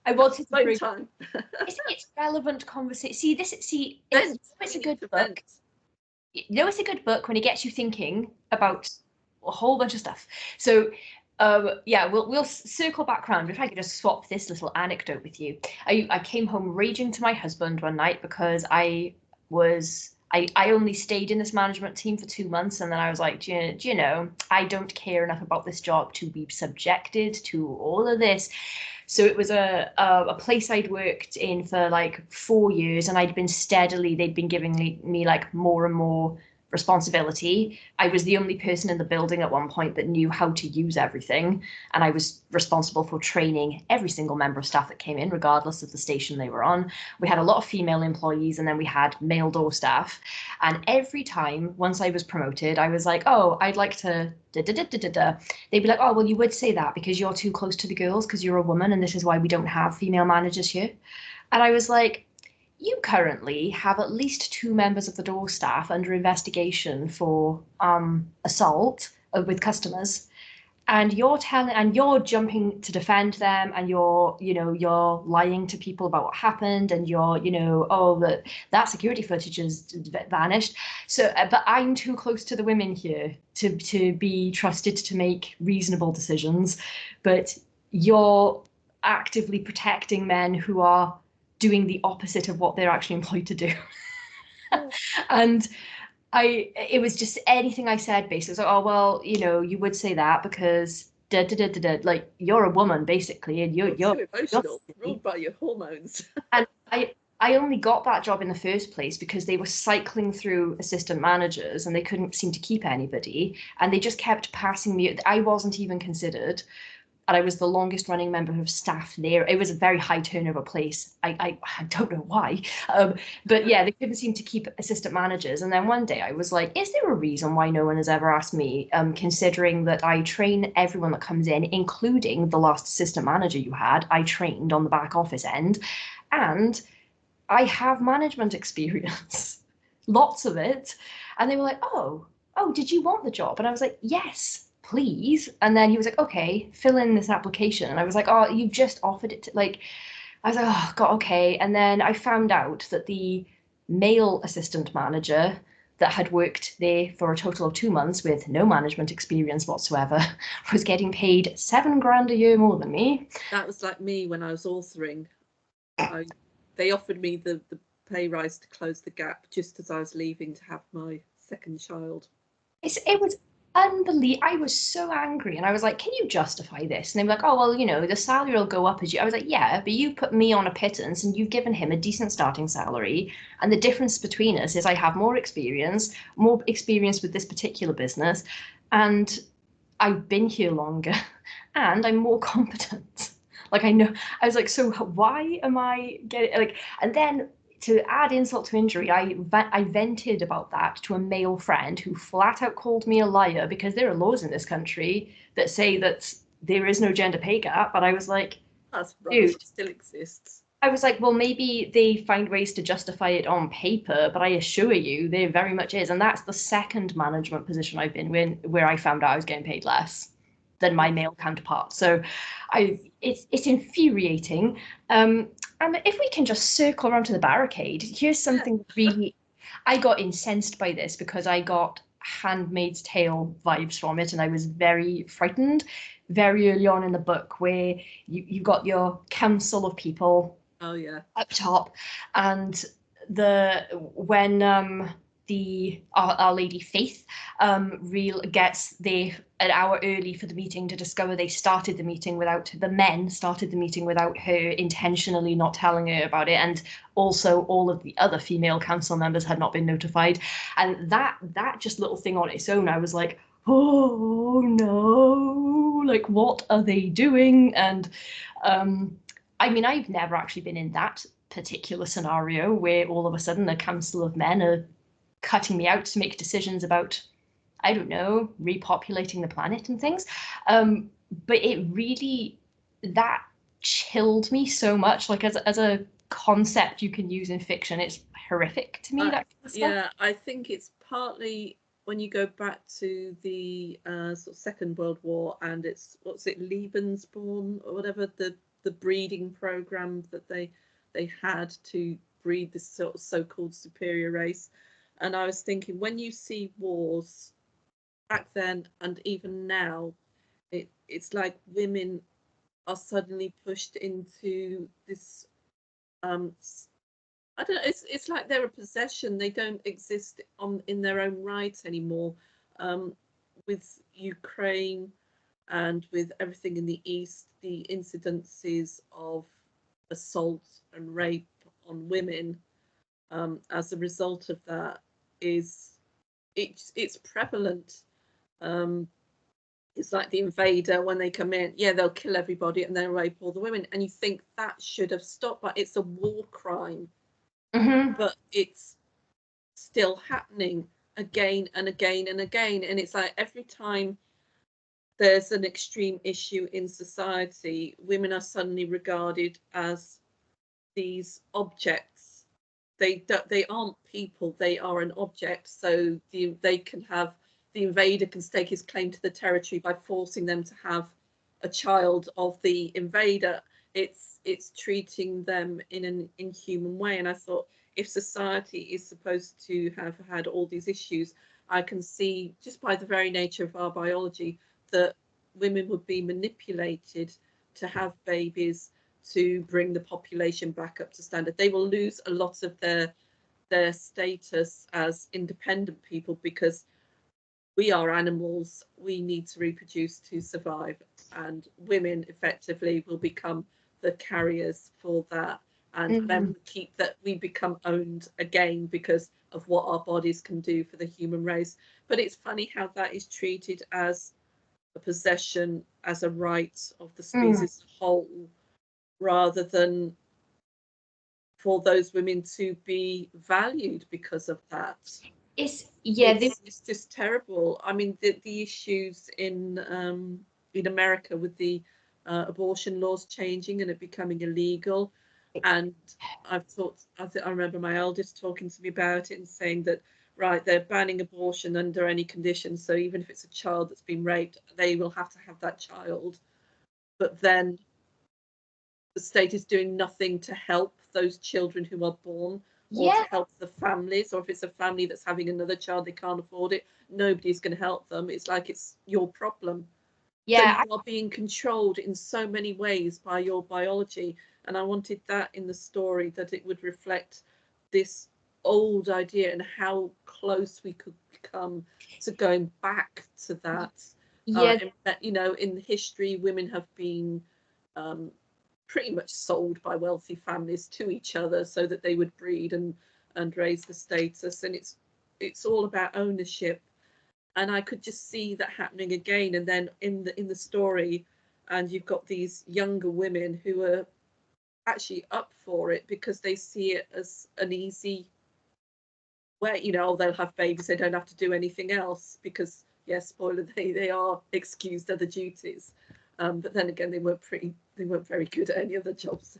I wanted to bring time. It's relevant conversation. It's a good book. It's a good book when it gets you thinking about a whole bunch of stuff. So we'll circle back around. If I could just swap this little anecdote with you. I came home raging to my husband one night because I only stayed in this management team for 2 months, and then I was like, do you know, I don't care enough about this job to be subjected to all of this. So it was a place I'd worked in for like 4 years, and they'd been giving me like more and more responsibility. I was the only person in the building at one point that knew how to use everything, and I was responsible for training every single member of staff that came in, regardless of the station they were on. We had a lot of female employees, and then we had male door staff. And every time, once I was promoted, I was like, oh, I'd like to They'd be like, oh, well, you would say that because you're too close to the girls because you're a woman, and this is why we don't have female managers here. And I was like, you currently have at least 2 members of the door staff under investigation for assault with customers, and you're jumping to defend them, and you're lying to people about what happened, and that security footage has vanished. So, but I'm too close to the women here to be trusted to make reasonable decisions, but you're actively protecting men who are doing the opposite of what they're actually employed to do. And it was just anything I said basically. It was like, oh, well, you would say that because like you're a woman basically, and you're emotional, ruled by your hormones. And I only got that job in the first place because they were cycling through assistant managers and they couldn't seem to keep anybody, and they just kept passing me. I wasn't even considered, and I was the longest running member of staff there. It was a very high turnover place. I don't know why, but yeah, they couldn't seem to keep assistant managers. And then one day I was like, is there a reason why no one has ever asked me, considering that I train everyone that comes in, including the last assistant manager you had, I trained on the back office end. And I have management experience, lots of it. And they were like, oh, did you want the job? And I was like, yes, please. And then he was like, okay, fill in this application. And I was like, oh, you just offered it to, like, I was like, oh, God, okay. And then I found out that the male assistant manager that had worked there for a total of 2 months with no management experience whatsoever was getting paid 7 grand a year more than me. That was like me when I was authoring. They offered me the pay rise to close the gap just as I was leaving to have my second child. It was unbelievable. I was so angry, and I was like, "Can you justify this?" And they were like, "Oh, well, you know, the salary will go up as you." I was like, "Yeah, but you put me on a pittance, and you've given him a decent starting salary, and the difference between us is I have more experience with this particular business, and I've been here longer, and I'm more competent." Like I know, I was like, so why am I getting like? And then to add insult to injury, I vented about that to a male friend who flat out called me a liar because there are laws in this country that say that there is no gender pay gap. But I was like, That's rubbish. dude, It still exists. I was like, well, maybe they find ways to justify it on paper, but I assure you, there very much is. And that's the second management position I've been in where I found out I was getting paid less than my male counterpart. So it's infuriating. And if we can just circle around to the barricade, here's something really, I got incensed by this because I got Handmaid's Tale vibes from it, and I was very frightened very early on in the book where you got your council of people Oh yeah. up top, and when the Our Lady Faith real gets there an hour early for the meeting to discover the men started the meeting without her intentionally not telling her about it, and also all of the other female council members had not been notified, and that just little thing on its own, I was like, oh no, like what are they doing? And I mean, I've never actually been in that particular scenario where all of a sudden a council of men are cutting me out to make decisions about, I don't know, repopulating the planet and things. But it really, that chilled me so much. Like as a concept you can use in fiction, it's horrific to me, that kind of stuff. Yeah, I think it's partly when you go back to the sort of Second World War, and it's what's it, Lebensborn or whatever, the breeding program that they had to breed this sort of so-called superior race. And I was thinking, when you see wars back then and even now, it's like women are suddenly pushed into this I don't know. It's like they're a possession. They don't exist in their own right anymore. Um, with Ukraine and with everything in the East, the incidences of assault and rape on women as a result of that is it's prevalent. Um, it's like the invader when they come in. Yeah, they'll kill everybody and they'll rape all the women, and you think that should have stopped. But it's a war crime, but it's still happening again and again and again. And it's like every time there's an extreme issue in society, women are suddenly regarded as these objects. They aren't people, they are an object. So they can have, the invader can stake his claim to the territory by forcing them to have a child of the invader. It's treating them in an inhuman way. And I thought, if society is supposed to have had all these issues, I can see just by the very nature of our biology that women would be manipulated to have babies to bring the population back up to standard. They will lose a lot of their status as independent people because we are animals. We need to reproduce to survive, and women effectively will become the carriers for that. And then we become owned again because of what our bodies can do for the human race. But it's funny how that is treated as a possession, as a right of the species as a whole, rather than for those women to be valued because of that. It's just terrible. I mean, the issues in America with the abortion laws changing and it becoming illegal. And I remember my eldest talking to me about it and saying that, right, they're banning abortion under any conditions. So even if it's a child that's been raped, they will have to have that child. But then the state is doing nothing to help those children who are born, or to Yeah, help the families, or if it's a family that's having another child, they can't afford it, nobody's going to help them. It's like it's your problem. So yeah, you are being controlled in so many ways by your biology. And I wanted that in the story, that it would reflect this old idea and how close we could become to going back to that. yeah, In history, women have been um, pretty much sold by wealthy families to each other so that they would breed and raise the status. And it's all about ownership, and I could just see that happening again. And then in the story, and you've got these younger women who are actually up for it because they see it as an easy way. They'll have babies, they don't have to do anything else because, yes, spoiler, they are excused other duties. But then again, they weren't very good at any other jobs.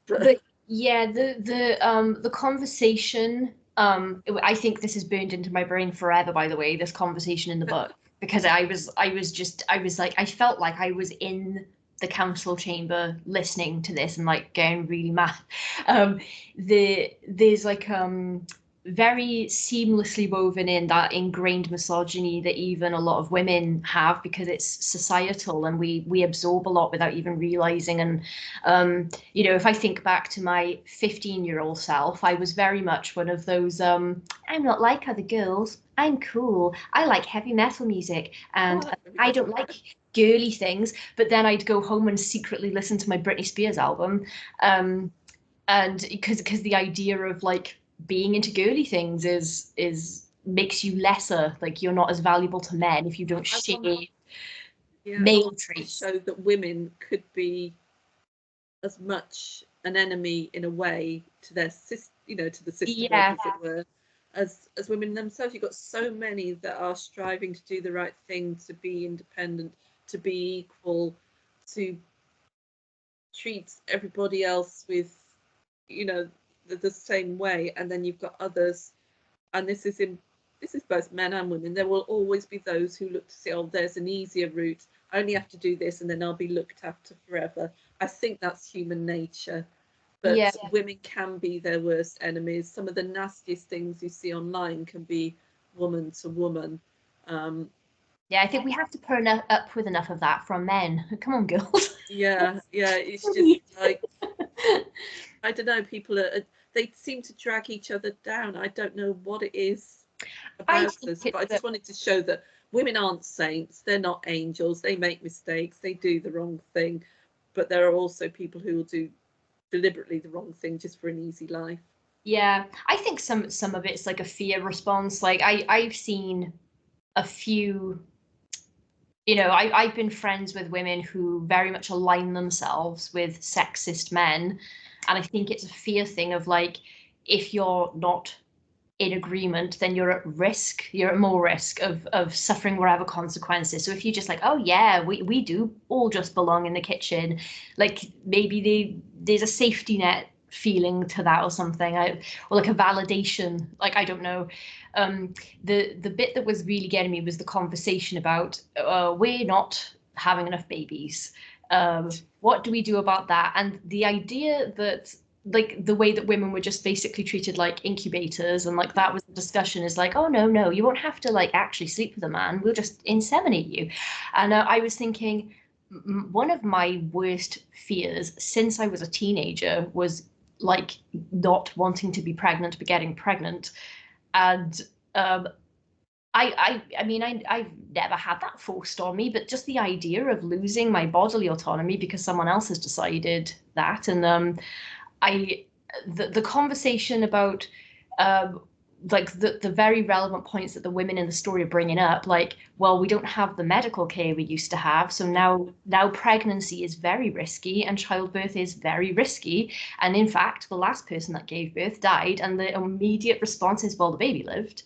But yeah, the conversation, I think this is burned into my brain forever, by the way, this conversation in the book, because I was like, I felt like I was in the council chamber listening to this and like getting really mad. There's like very seamlessly woven in that ingrained misogyny that even a lot of women have, because it's societal and we absorb a lot without even realizing. And if I think back to my 15-year-old self, I was very much one of those, I'm not like other girls, I'm cool, I like heavy metal music, and I don't like girly things. But then I'd go home and secretly listen to my Britney Spears album, and because the idea of like being into girly things is makes you lesser, like you're not as valuable to men if you don't share male to traits. show that women could be as much an enemy in a way to their to the sisterhood, Yeah, as it were, as women themselves. You've got so many that are striving to do the right thing, to be independent, to be equal, to treat everybody else with the same way. And then you've got others, and this is both men and women. There will always be those who look to say, oh, there's an easier route, I only have to do this and then I'll be looked after forever. I think that's human nature. yeah. But women can be their worst enemies. Some of the nastiest things you see online can be woman to woman. Yeah, I think we have to put up with enough of that from men. Come on, girls. Yeah, it's just like, I don't know, they seem to drag each other down. I don't know what it is I about think us, but I it's just wanted to show that women aren't saints, they're not angels, they make mistakes, they do the wrong thing, but there are also people who will do deliberately the wrong thing just for an easy life. yeah, I think some of it's like a fear response. Like I've seen a few, I've been friends with women who very much align themselves with sexist men, and I think it's a fear thing of like, if you're not in agreement, then you're at risk. You're at more risk of suffering whatever consequences. So if you're just like, oh yeah, we do all just belong in the kitchen, like maybe there's a safety net feeling to that or something, or like a validation. Like I don't know. The bit that was really getting me was the conversation about we're not having enough babies. What do we do about that? And the idea that like the way that women were just basically treated like incubators, and like that was the discussion, is like, oh no, you won't have to like actually sleep with a man, we'll just inseminate you. And I was thinking, one of my worst fears since I was a teenager was like not wanting to be pregnant but getting pregnant. And I mean, I've never had that forced on me, but just the idea of losing my bodily autonomy because someone else has decided that. And I the conversation about um, like the very relevant points that the women in the story are bringing up, like, well, we don't have the medical care we used to have, so now pregnancy is very risky and childbirth is very risky, and in fact the last person that gave birth died, and the immediate response is, well, the baby lived.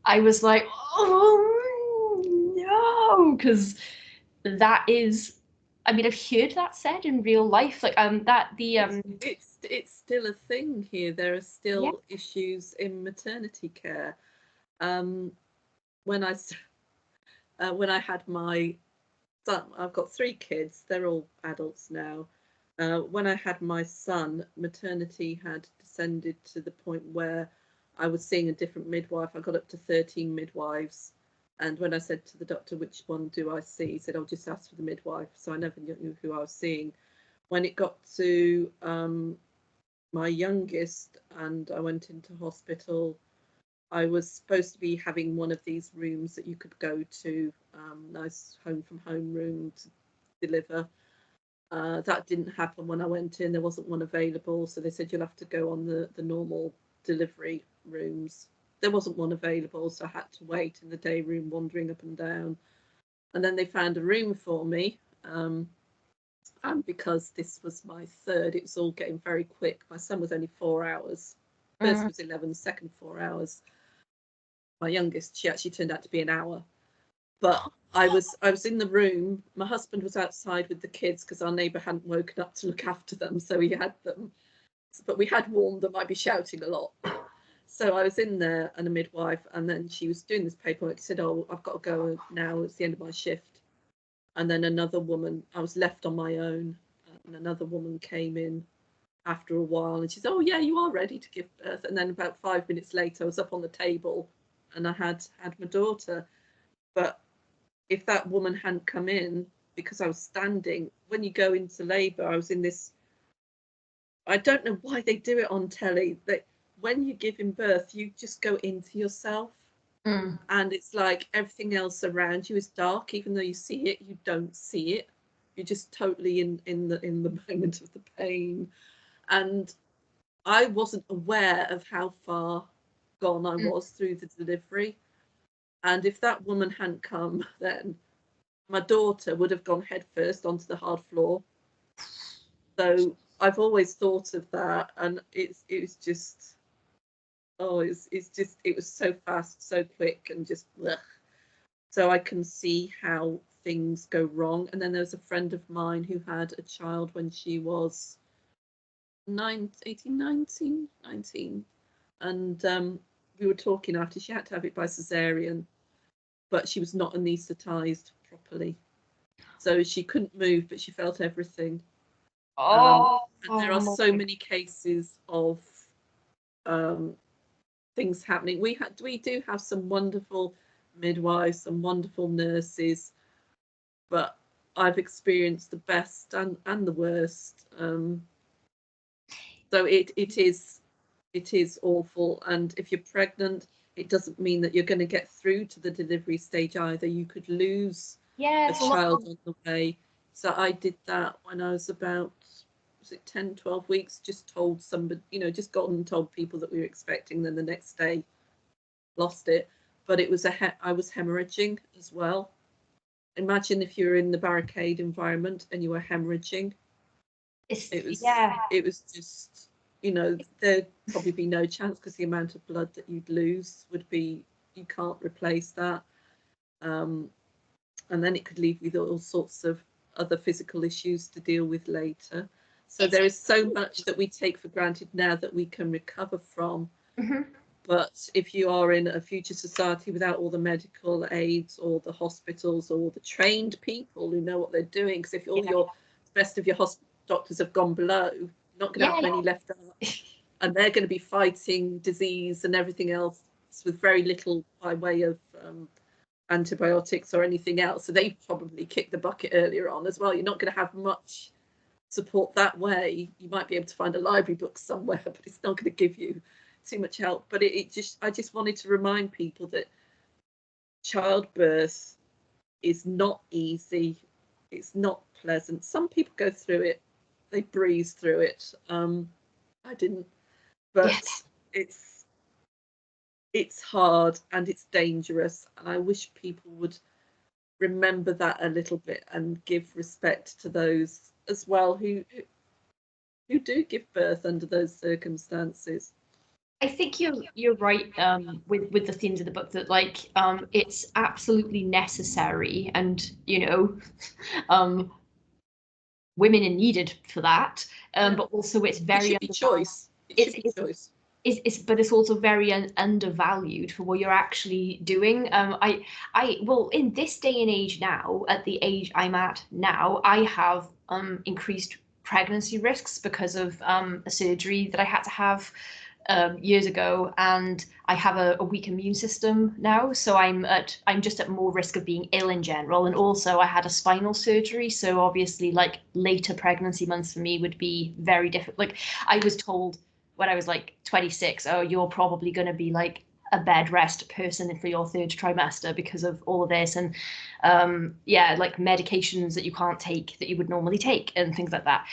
I was like, oh no, because that is, I mean, I've heard that said in real life, like that the It's it's still a thing here. There are still issues in maternity care. When I had my son, I've got 3 kids. They're all adults now. When I had my son, maternity had descended to the point where I was seeing a different midwife. I got up to 13 midwives. And when I said to the doctor, which one do I see? He said, I'll just ask for the midwife. So I never knew who I was seeing. When it got to my youngest and I went into hospital, I was supposed to be having one of these rooms that you could go to, nice home from home room to deliver. That didn't happen when I went in. There wasn't one available. So they said, you'll have to go on the normal delivery rooms. There wasn't one available. So I had to wait in the day room, wandering up and down. And then they found a room for me. And because this was my third, it was all getting very quick. My son was only 4 hours. First was 11, second 4 hours. My youngest, she actually turned out to be an hour. But I was in the room. My husband was outside with the kids because our neighbour hadn't woken up to look after them, so he had them. But we had warned them I'd be shouting a lot. So I was in there and a midwife, and then she was doing this paperwork. She said, oh, I've got to go now. It's the end of my shift. And then another woman, I was left on my own, and another woman came in after a while, and she said, oh, yeah, you are ready to give birth. And then about 5 minutes later, I was up on the table, and I had my daughter. But if that woman hadn't come in, because I was standing, when you go into labour, I was in this, I don't know why they do it on telly, that when you're giving birth, you just go into yourself. And it's like everything else around you is dark. Even though you see it, you don't see it. You're just totally in the moment of the pain. And I wasn't aware of how far gone I was through the delivery. And if that woman hadn't come, then my daughter would have gone headfirst onto the hard floor. So I've always thought of that, and it was just, oh, it was so fast, so quick, and just blech. So I can see how things go wrong. And then there was a friend of mine who had a child when she was 19, and we were talking after. She had to have it by cesarean, but she was not anaesthetized properly, so she couldn't move, but she felt everything. And there are so many cases of things happening. We do have some wonderful midwives, some wonderful nurses, but I've experienced the best and the worst. So it is awful. And if you're pregnant, it doesn't mean that you're going to get through to the delivery stage either. You could lose a child on the way. So I did that when I was about, was it 10, 12 weeks, just told somebody, just got and told people that we were expecting, then the next day lost it. But it was I was hemorrhaging as well. Imagine if you were in the Barricade environment and you were hemorrhaging. It was just, there'd probably be no chance, because the amount of blood that you'd lose would be, you can't replace that. And then it could leave you with all sorts of other physical issues to deal with later. So there is so much that we take for granted now that we can recover from. But if you are in a future society without all the medical aids or the hospitals or the trained people who know what they're doing, because if all your best of your doctors have gone below, you're not going to have many left up, and they're going to be fighting disease and everything else with very little by way of antibiotics or anything else. So they probably kicked the bucket earlier on as well. You're not going to have much support that way. You might be able to find a library book somewhere, but it's not going to give you too much help. But I just wanted to remind people that childbirth is not easy. It's not pleasant. Some people go through it, they breeze through it. I didn't, but it's hard and it's dangerous, and I wish people would remember that a little bit and give respect to those as well who do give birth under those circumstances. I think you're right with the themes of the book, that it's absolutely necessary, and women are needed for that, but also it's very it should be choice. It should be choice. But it's also very undervalued for what you're actually doing. Well, in this day and age now, at the age I'm at now, I have increased pregnancy risks because of a surgery that I had to have years ago, and I have a weak immune system now, so I'm just at more risk of being ill in general. And also I had a spinal surgery, so obviously like later pregnancy months for me would be very different. Like I was told when I was like 26, oh, you're probably going to be like a bed rest person for your third trimester because of all of this, and yeah, like medications that you can't take that you would normally take and things like that.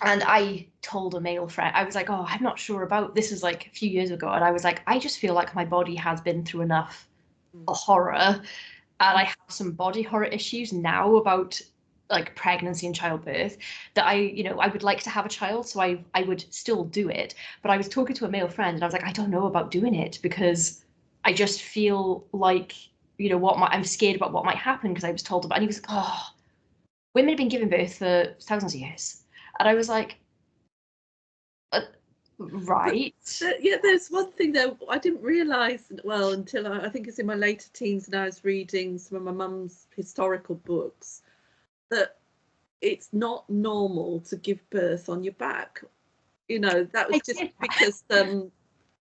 And I told a male friend, I was like, oh, I'm not sure about this. Was like a few years ago, and I was like, I just feel like my body has been through enough horror, and I have some body horror issues now about like pregnancy and childbirth, that I would like to have a child, so I would still do it. But I was talking to a male friend, and I was like, I don't know about doing it because I just feel like, I'm scared about what might happen because I was told about. And he was like, oh, women have been giving birth for thousands of years. And I was like, right. Yeah, there's one thing though I didn't realise well until I think it's in my later teens, and I was reading some of my mum's historical books, that it's not normal to give birth on your back. That was just because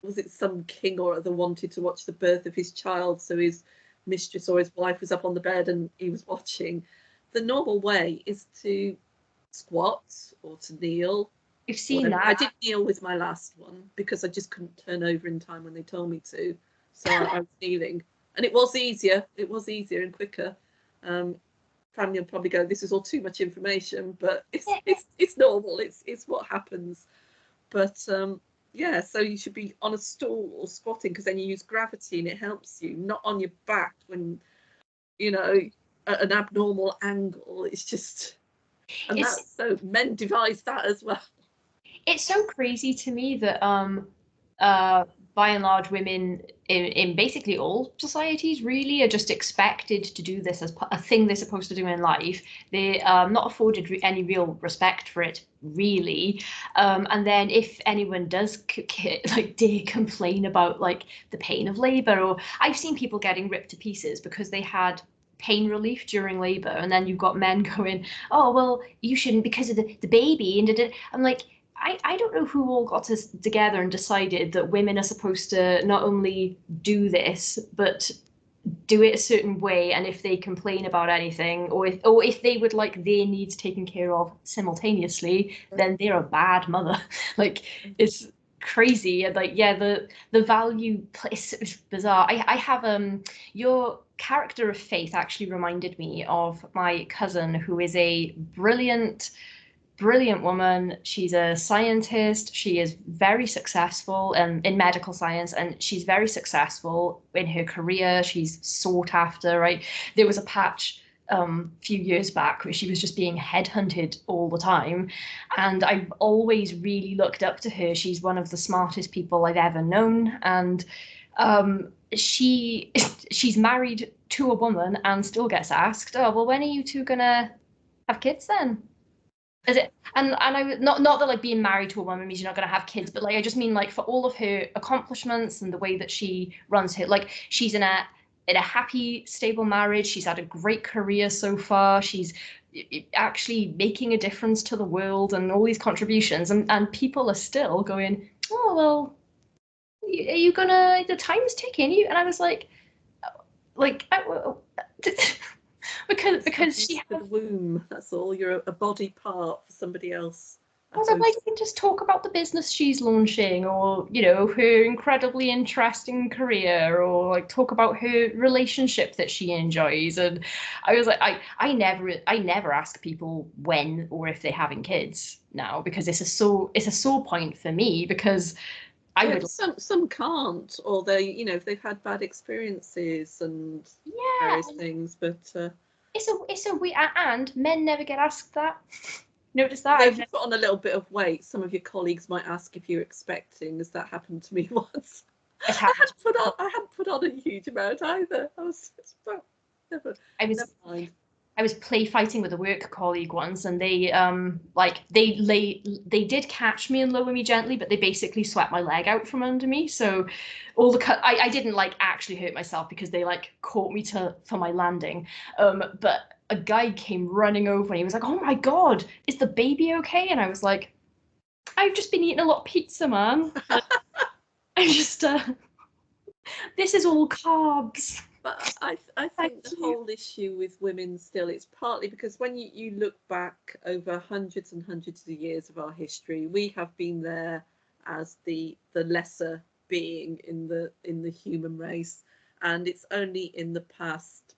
was it some king or other wanted to watch the birth of his child, so his mistress or his wife was up on the bed and he was watching. The normal way is to squat or to kneel. You've seen that. I did kneel with my last one because I just couldn't turn over in time when they told me to, so I was kneeling, and it was easier and quicker. Family will probably go, this is all too much information, but it's normal, it's what happens. But yeah, so you should be on a stool or squatting, because then you use gravity and it helps you, not on your back when at an abnormal angle. It's just, and that's so men devised that as well. It's so crazy to me that by and large women in basically all societies really are just expected to do this as a thing they're supposed to do in life. They are not afforded any real respect for it, really. And then if anyone does dare complain about like the pain of labor, or I've seen people getting ripped to pieces because they had pain relief during labor, and then you've got men going, oh well, you shouldn't because of the baby, and I'm like, I don't know who all got together and decided that women are supposed to not only do this, but do it a certain way. And if they complain about anything, or if they would like their needs taken care of simultaneously, then they're a bad mother. Like, it's crazy. And like, yeah, the value place is bizarre. I have your character of Faith actually reminded me of my cousin, who is a brilliant woman. She's a scientist. She is very successful in medical science, and she's very successful in her career. She's sought after, right? There was a patch a few years back where she was just being headhunted all the time, and I've always really looked up to her. She's one of the smartest people I've ever known, and she's married to a woman and still gets asked, oh well, when are you two gonna have kids then? Is it? And I not that like being married to a woman means you're not going to have kids, but like I just mean like for all of her accomplishments and the way that she runs her, like she's in a happy, stable marriage. She's had a great career so far. She's actually making a difference to the world and all these contributions, and people are still going, oh well, are you gonna? The time's ticking. And I was like because she has the womb. That's all. You're a body part for somebody else. I was like, you can just talk about the business she's launching, or her incredibly interesting career, or like talk about her relationship that she enjoys. And I was like, I never ask people when or if they're having kids now, because it's a sore point for me, because I would. Some can't, or they if they've had bad experiences and various things, but it's a weird, and men never get asked that. Notice that if you've put on a little bit of weight, some of your colleagues might ask if you're expecting, as that happened to me once. I hadn't put on a huge amount either. Never mind. I was play fighting with a work colleague once, and they they did catch me and lower me gently, but they basically swept my leg out from under me. So all the I didn't like actually hurt myself because they like caught me for my landing. But a guy came running over and he was like, "Oh my God, is the baby okay?" And I was like, "I've just been eating a lot of pizza, man. Like, I just this is all carbs." But I Thank think the you. whole issue with women still, it's partly because when you look back over hundreds and hundreds of years of our history, we have been there as the lesser being in the human race, and it's only in the past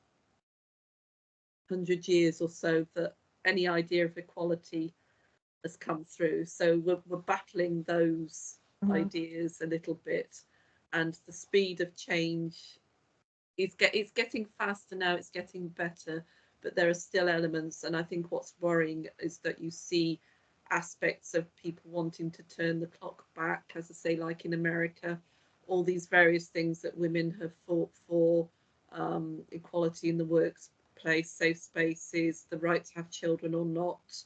100 years or so that any idea of equality has come through. So we're battling those Mhm. ideas a little bit, and the speed of change it's getting faster now, it's getting better, but there are still elements. And I think what's worrying is that you see aspects of people wanting to turn the clock back, as I say, like in America, all these various things that women have fought for, equality in the workplace, safe spaces, the right to have children or not.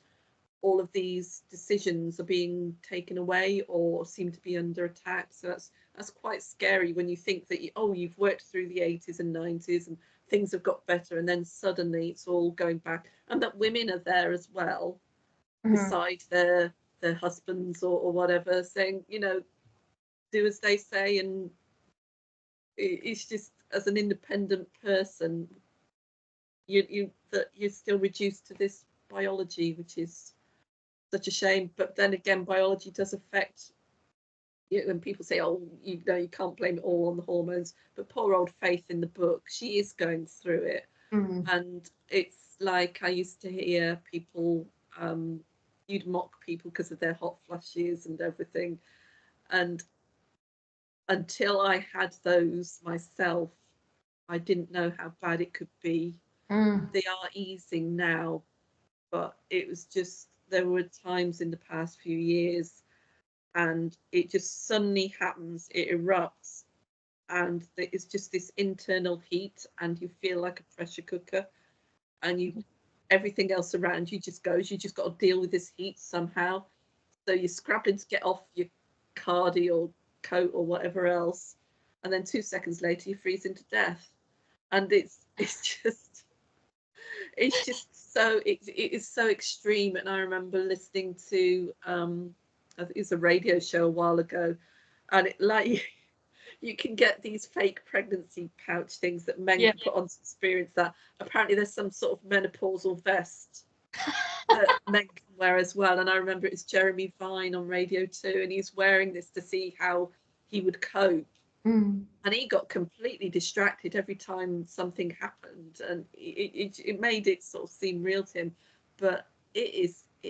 All of these decisions are being taken away or seem to be under attack. So that's quite scary when you think that you've worked through the 80s and 90s and things have got better, and then suddenly it's all going back, and that women are there as well, Mhm. beside their husbands or whatever, saying, do as they say. And it's just, as an independent person, you're still reduced to this biology, which is such a shame. But then again, biology does affect you. When people say, "Oh, you can't blame it all on the hormones," but poor old Faith in the book, she is going through it, Mhm. and it's like I used to hear people, you'd mock people because of their hot flushes and everything, and until I had those myself, I didn't know how bad it could be. Mm. They are easing now, but it was just, there were times in the past few years and it just suddenly happens, it erupts, and it's just this internal heat, and you feel like a pressure cooker, and everything else around you just goes. You just got to deal with this heat somehow. So you're scrabbling to get off your cardi or coat or whatever else, and then 2 seconds later you freeze into death. And it's just so it is so extreme. And I remember listening to I think it's a radio show a while ago, and it like you can get these fake pregnancy pouch things that men Yeah. can put on to experience that. Apparently there's some sort of menopausal vest that men can wear as well. And I remember it's Jeremy Vine on Radio 2, and he's wearing this to see how he would cope. Mm. And he got completely distracted every time something happened, and it made it sort of seem real to him. But it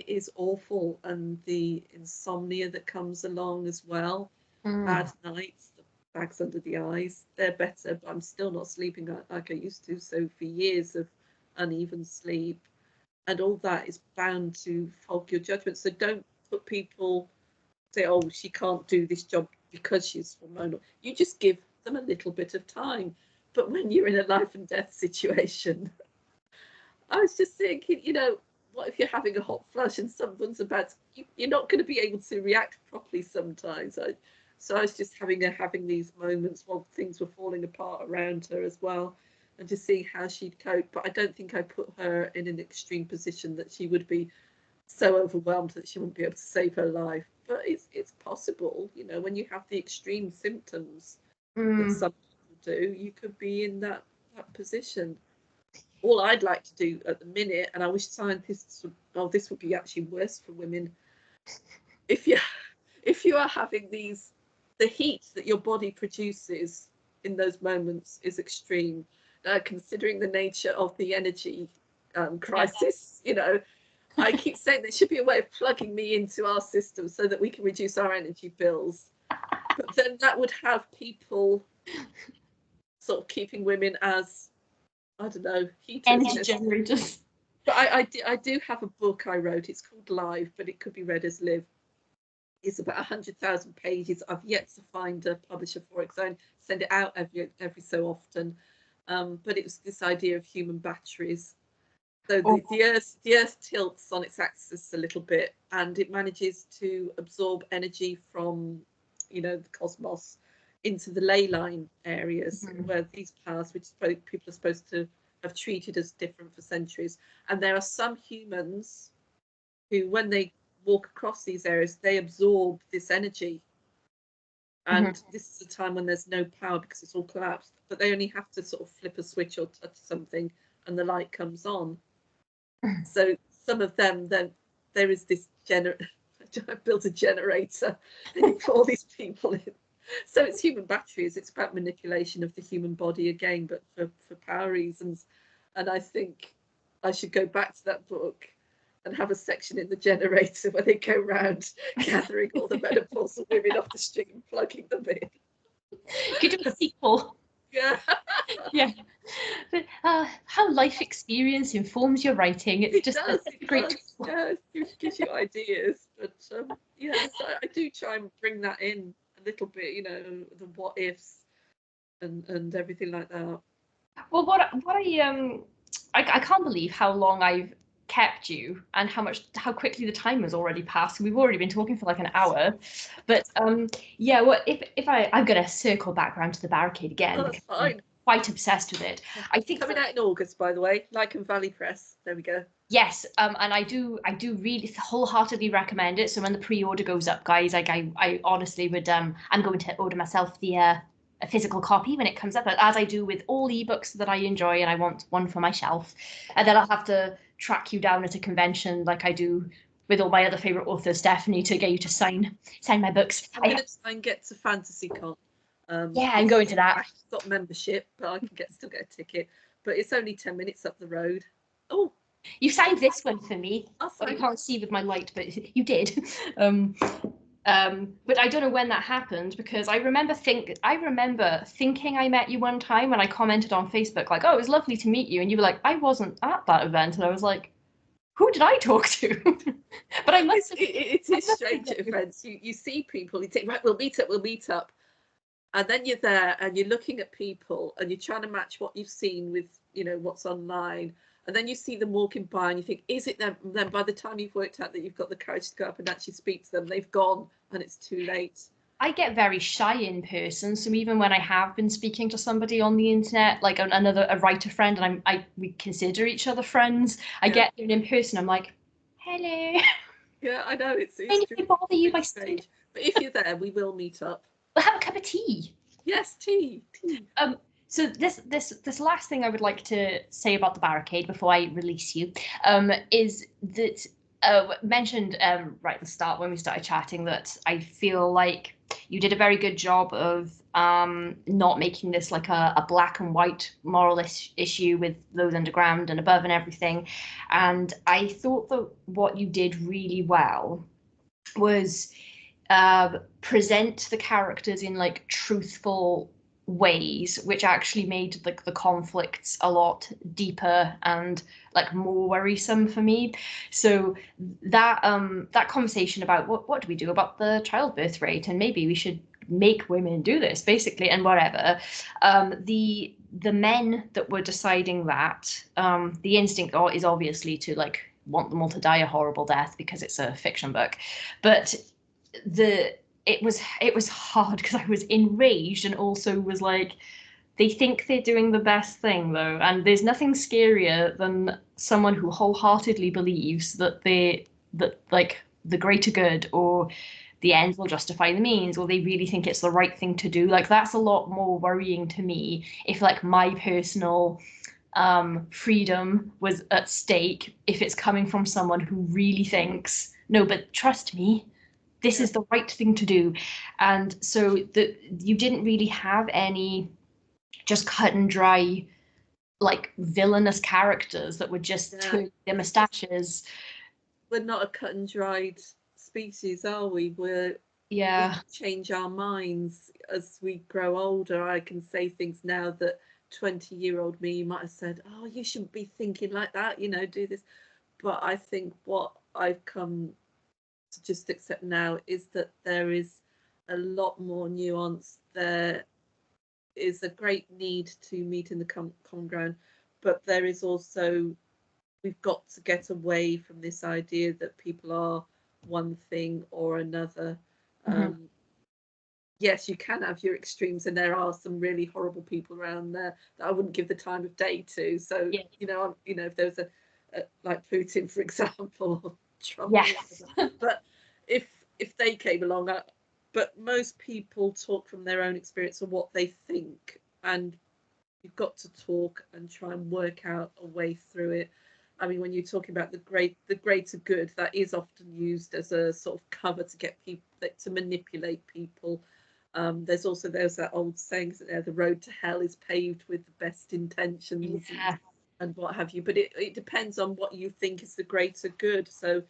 is awful, and the insomnia that comes along as well, Mm. bad nights, the bags under the eyes, they're better, but I'm still not sleeping like I used to. So for years of uneven sleep, and all that is bound to fog your judgment. So don't put people, say, "Oh, she can't do this job because she's hormonal." You just give them a little bit of time. But when you're in a life and death situation, I was just thinking, what if you're having a hot flush and someone's about you're not going to be able to react properly sometimes. So I was just having these moments while things were falling apart around her as well, and just seeing how she'd cope. But I don't think I put her in an extreme position that she would be so overwhelmed that she wouldn't be able to save her life. But it's possible, when you have the extreme symptoms that Mm. some people do, you could be in that position. All I'd like to do at the minute, and I wish scientists would, oh, this would be actually worse for women. If you if you are having the heat that your body produces in those moments is extreme. Considering the nature of the energy Yeah. crisis, I keep saying there should be a way of plugging me into our system so that we can reduce our energy bills. But then that would have people sort of keeping women as, I don't know, heaters. Energy generators. But I do have a book I wrote. It's called Live, but it could be read as Live. It's about 100,000 pages. I've yet to find a publisher for it because I send it out every so often. But it was this idea of human batteries, So Oh. the Earth tilts on its axis a little bit, and it manages to absorb energy from, the cosmos into the ley line areas where these powers, which people are supposed to have treated as different for centuries. And there are some humans who, when they walk across these areas, they absorb this energy. And this is a time when there's no power because it's all collapsed, but they only have to sort of flip a switch or touch something and the light comes on. So some of them, then there is this I built a generator and you put all these people in. So it's human batteries. It's about manipulation of the human body again, but for power reasons. And I think I should go back to that book and have a section in the generator where they go around gathering all the menopausal women off the street and plugging them in. Could do a sequel. Yeah. Yeah. But how life experience informs your writing. It's just a great tool. Yeah, it gives you ideas. But yes, I do try and bring that in a little bit, the what ifs and everything like that. Well, I can't believe how long I've kept you and how quickly the time has already passed. We've already been talking for like an hour, but yeah. Well, if I'm gonna circle back around to the Barricade again Oh, that's because I'm fine. quite obsessed with it. I think Coming out in August, by the way, Lycan Valley Press. There we go. yes, and I do really wholeheartedly recommend it. So when the pre-order goes up, guys, like I honestly would I'm going to order myself the a physical copy when it comes up, as I do with all ebooks that I enjoy, and I want one for my shelf. And then I'll have to track you down at a convention like I do with all my other favorite authors, Stephanie, to get you to sign my books. I'm going to try and get to FantasyCon. Yeah, I'm going to that. I've got membership, but I can still get a ticket. But it's only 10 minutes up the road. Oh, you signed this one for me. I can't see with my light, but you did. But I don't know when that happened because I remember thinking I met you one time when I commented on Facebook like, oh, it was lovely to meet you, and you were like, I wasn't at that event, and I was like, who did I talk to? But I must. It is strange at events. You see people, you think, right, we'll meet up, and then you're there and you're looking at people and you're trying to match what you've seen with what's online. And then you see them walking by and you think, is it them? And then by the time you've worked out that you've got the courage to go up and actually speak to them, they've gone and it's too late. I get very shy in person, so even when I have been speaking to somebody on the internet, like a writer friend, and we consider each other friends, I get there in person, I'm like, hello. Yeah, I know it's I need to bother you by strange. But if you're there, we will meet up. We'll have a cup of tea. Yes, tea. So this last thing I would like to say about the Barricade before I release you is that mentioned right at the start when we started chatting that I feel like you did a very good job of not making this like a black and white moral issue with those underground and above and everything. And I thought that what you did really well was present the characters in like truthful ways, which actually made like the conflicts a lot deeper and like more worrisome for me. So that that conversation about what do we do about the childbirth rate, and maybe we should make women do this basically, and whatever. The men that were deciding that, the instinct is obviously to like want them all to die a horrible death because it's a fiction book, but it was hard because I was enraged and also was like, they think they're doing the best thing though, and there's nothing scarier than someone who wholeheartedly believes that like the greater good or the ends will justify the means, or they really think it's the right thing to do. Like that's a lot more worrying to me if like my personal freedom was at stake, if it's coming from someone who really thinks, no, but trust me, this is the right thing to do. And so you didn't really have any just cut and dry like villainous characters that would just twirl their mustaches. We're not a cut and dried species, are we? We change our minds as we grow older. I can say things now that 20-year-old me might have said, oh, you shouldn't be thinking like that, do this. But I think what I've come to just accept now is that there is a lot more nuance. There is a great need to meet in the common ground, but there is also we've got to get away from this idea that people are one thing or another. Yes, you can have your extremes, and there are some really horrible people around there that I wouldn't give the time of day to. So, Yeah. if there's a like Putin, for example, or Trump, Yes. but if they came along, but most people talk from their own experience of what they think, and you've got to talk and try and work out a way through it. I mean, when you're talking about the greater good, that is often used as a sort of cover to get people to manipulate people. There's that old saying that the road to hell is paved with the best intentions, Yeah. and what have you. But it depends on what you think is the greater good. So,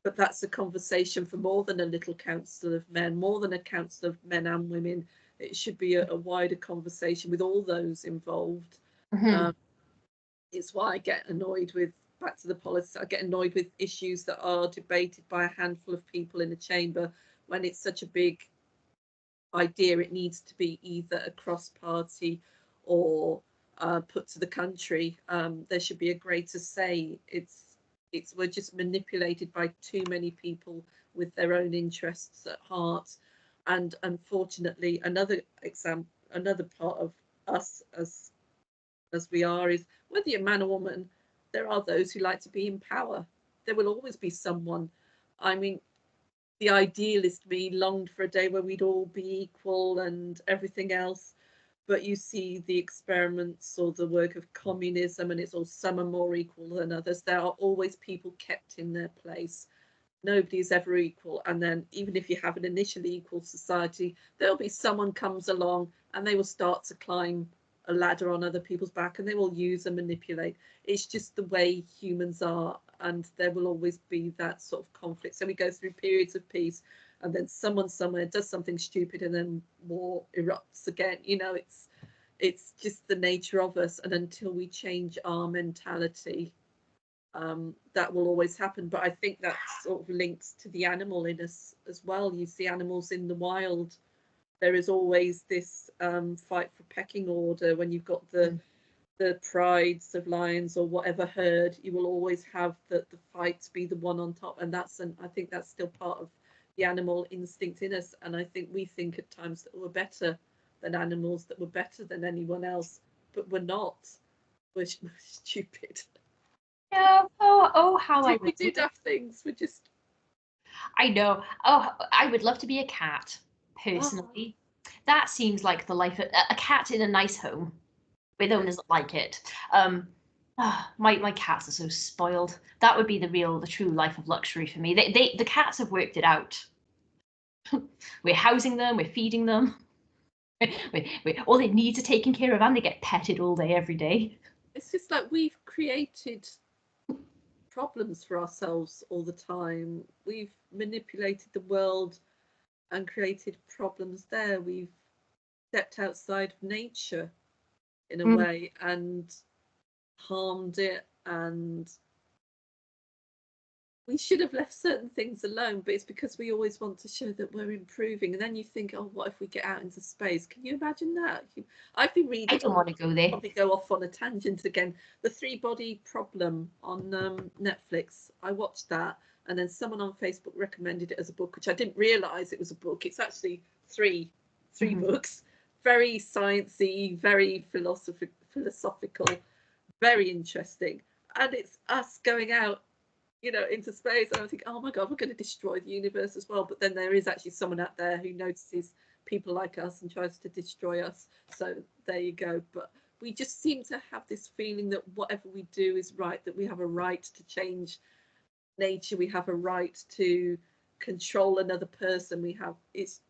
but that's a conversation for more than a little council of men, more than a council of men and women. It should be a wider conversation with all those involved. It's why I get annoyed with, back to the politics, I get annoyed with issues that are debated by a handful of people in a chamber when it's such a big idea. It needs to be either a cross party or put to the country. There should be a greater say. We're just manipulated by too many people with their own interests at heart. And unfortunately, another part of us as we are is, whether you're man or woman, there are those who like to be in power. There will always be someone. I mean, the idealist me longed for a day where we'd all be equal and everything else. But you see the experiments or the work of communism, and it's all, some are more equal than others. There are always people kept in their place. Nobody's ever equal. And then even if you have an initially equal society, there'll be someone comes along and they will start to climb a ladder on other people's back, and they will use and manipulate. It's just the way humans are, and there will always be that sort of conflict. So we go through periods of peace, and then someone somewhere does something stupid, and then war erupts again. It's just the nature of us, and until we change our mentality, that will always happen. But I think that sort of links to the animal in us as well. You see animals in the wild, there is always this fight for pecking order. When you've got the prides of lions or whatever herd, you will always have the fight to be the one on top. And I think that's still part of the animal instinct in us. And I think we think at times that we're better than animals, that we're better than anyone else, but we're not. We're stupid. Yeah. Oh, how we do have things. We're just. I know. Oh, I would love to be a cat, personally. That seems like the life of a cat in a nice home with owners that like it. My cats are so spoiled. That would be the true life of luxury for me. The cats have worked it out. We're housing them, we're feeding them. All their needs are taken care of, and they get petted all day, every day. It's just like we've created problems for ourselves all the time. We've manipulated the world and created problems there. We've stepped outside of nature in a way and harmed it, and we should have left certain things alone, but it's because we always want to show that we're improving. And then you think, oh, what if we get out into space? Can you imagine that? I've been reading. I don't want to go there. Probably go off on a tangent again. The Three-Body Problem on Netflix. I watched that, and then someone on Facebook recommended it as a book, which I didn't realise it was a book. It's actually three books. Very sciencey, very philosophical, very interesting. And it's us going out, into space, and I think, oh my god, we're going to destroy the universe as well. But then there is actually someone out there who notices people like us and tries to destroy us. So there you go. But we just seem to have this feeling that whatever we do is right, that we have a right to change nature, we have a right to control another person. It's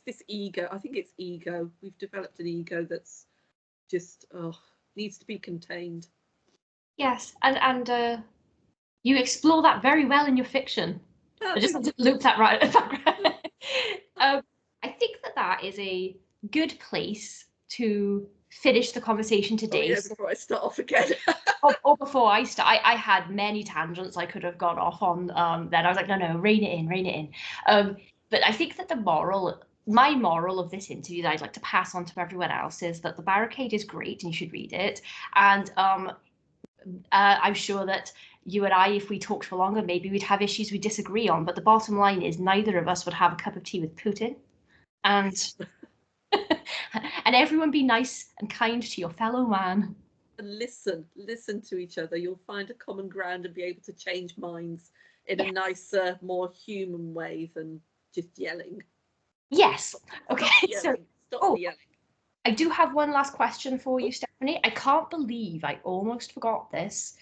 this ego. I think it's ego. We've developed an ego that's just needs to be contained. Yes, and you explore that very well in your fiction. I just had to loop that right at the background. I think that is a good place to finish the conversation today. Before I start off again. or before I start, I had many tangents I could have gone off on. Then I was like, no, rein it in. But I think that my moral of this interview that I'd like to pass on to everyone else is that The Barricade is great and you should read it. And I'm sure that you and I, if we talked for longer, maybe we'd have issues we disagree on. But the bottom line is neither of us would have a cup of tea with Putin. And and everyone be nice and kind to your fellow man. And listen to each other. You'll find a common ground and be able to change minds in Yeah. a nicer, more human way than just yelling. Yes. Okay. Stop the yelling. I do have one last question for you, Stephanie. I can't believe I almost forgot this.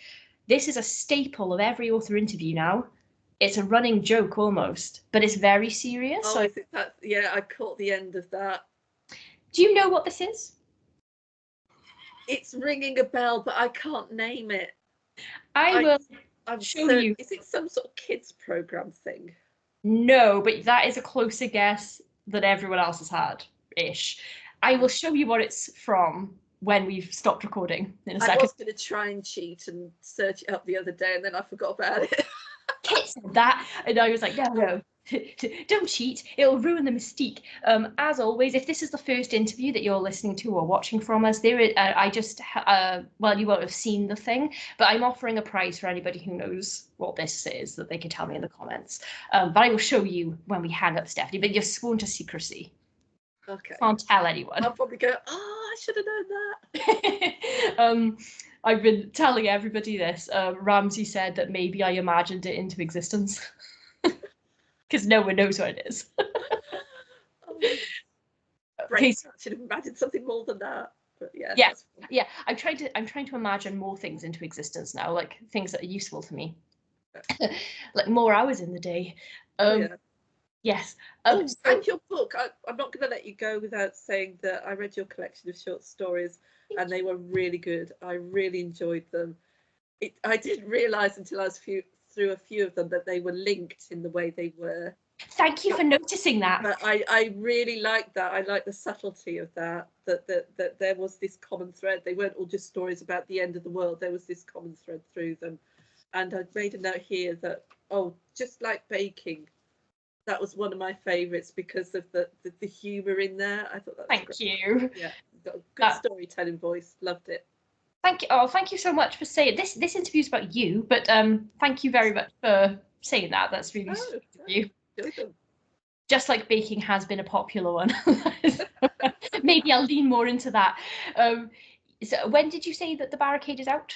This is a staple of every author interview now. It's a running joke almost, but it's very serious. Oh, I think that, yeah, I caught the end of that. Do you know what this is? It's ringing a bell, but I can't name it. I will show you. Is it some sort of kids program thing? No, but that is a closer guess than everyone else has had, ish. I will show you what it's from when we've stopped recording in a second. I was going to try and cheat and search it up the other day, and then I forgot about it. Kit said that, and I was like, no, don't cheat. It'll ruin the mystique. As always, if this is the first interview that you're listening to or watching from us, well, you won't have seen the thing, but I'm offering a prize for anybody who knows what this is that they can tell me in the comments. But I will show you when we hang up, Stephanie. But you're sworn to secrecy. Okay. Can't tell anyone. I'll probably go, I should have known that. I've been telling everybody this. Ramsey said that maybe I imagined it into existence. Because no one knows what it is. I should have imagined something more than that. But yeah. Yeah. I'm trying to imagine more things into existence now, like things that are useful to me. Like more hours in the day. Yes. And your book. I'm not going to let you go without saying that I read your collection of short stories, and they were really good. I really enjoyed them. I didn't realise until I was through a few of them that they were linked in the way they were. Thank you for noticing that. But I really liked that. I like the subtlety of that. That there was this common thread. They weren't all just stories about the end of the world. There was this common thread through them. And I made a note here that just like baking, that was one of my favourites because of the humour in there. I thought that was Thank you. Yeah, got a good storytelling voice. Loved it. Thank you. Oh, thank you so much for saying this. This interview's about you, but thank you very much for saying that. That's really sweet of you. Just like baking has been a popular one. Maybe I'll lean more into that. So when did you say that the Barricade is out?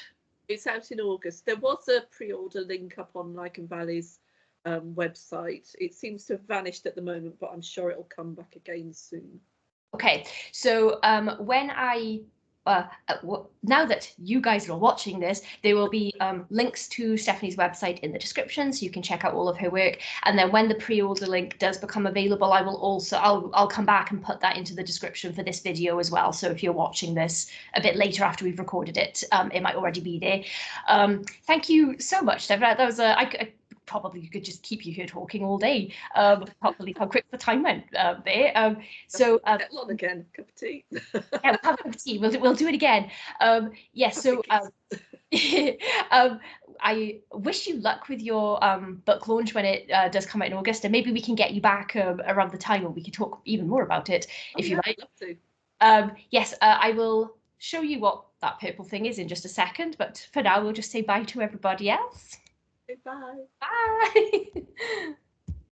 It's out in August. There was a pre-order link up on Lichen Valley's website. It seems to have vanished at the moment, but I'm sure it'll come back again soon. Okay, so when now that you guys are watching this, there will be links to Stephanie's website in the description, so you can check out all of her work. And then when the pre-order link does become available, I'll come back and put that into the description for this video as well. So if you're watching this a bit later after we've recorded it, it might already be there. Thank you so much, Stephanie. That was I probably could just keep you here talking all day. Can't believe how quick the time went there. So get on again, cup of tea. Yeah, we'll have a cup of tea. We'll do it again. Yes. So I wish you luck with your book launch when it does come out in August, and maybe we can get you back around the time, or we can talk even more about it if you like. I'd love to. Yes, I will show you what that purple thing is in just a second. But for now, we'll just say bye to everybody else. Bye. Bye.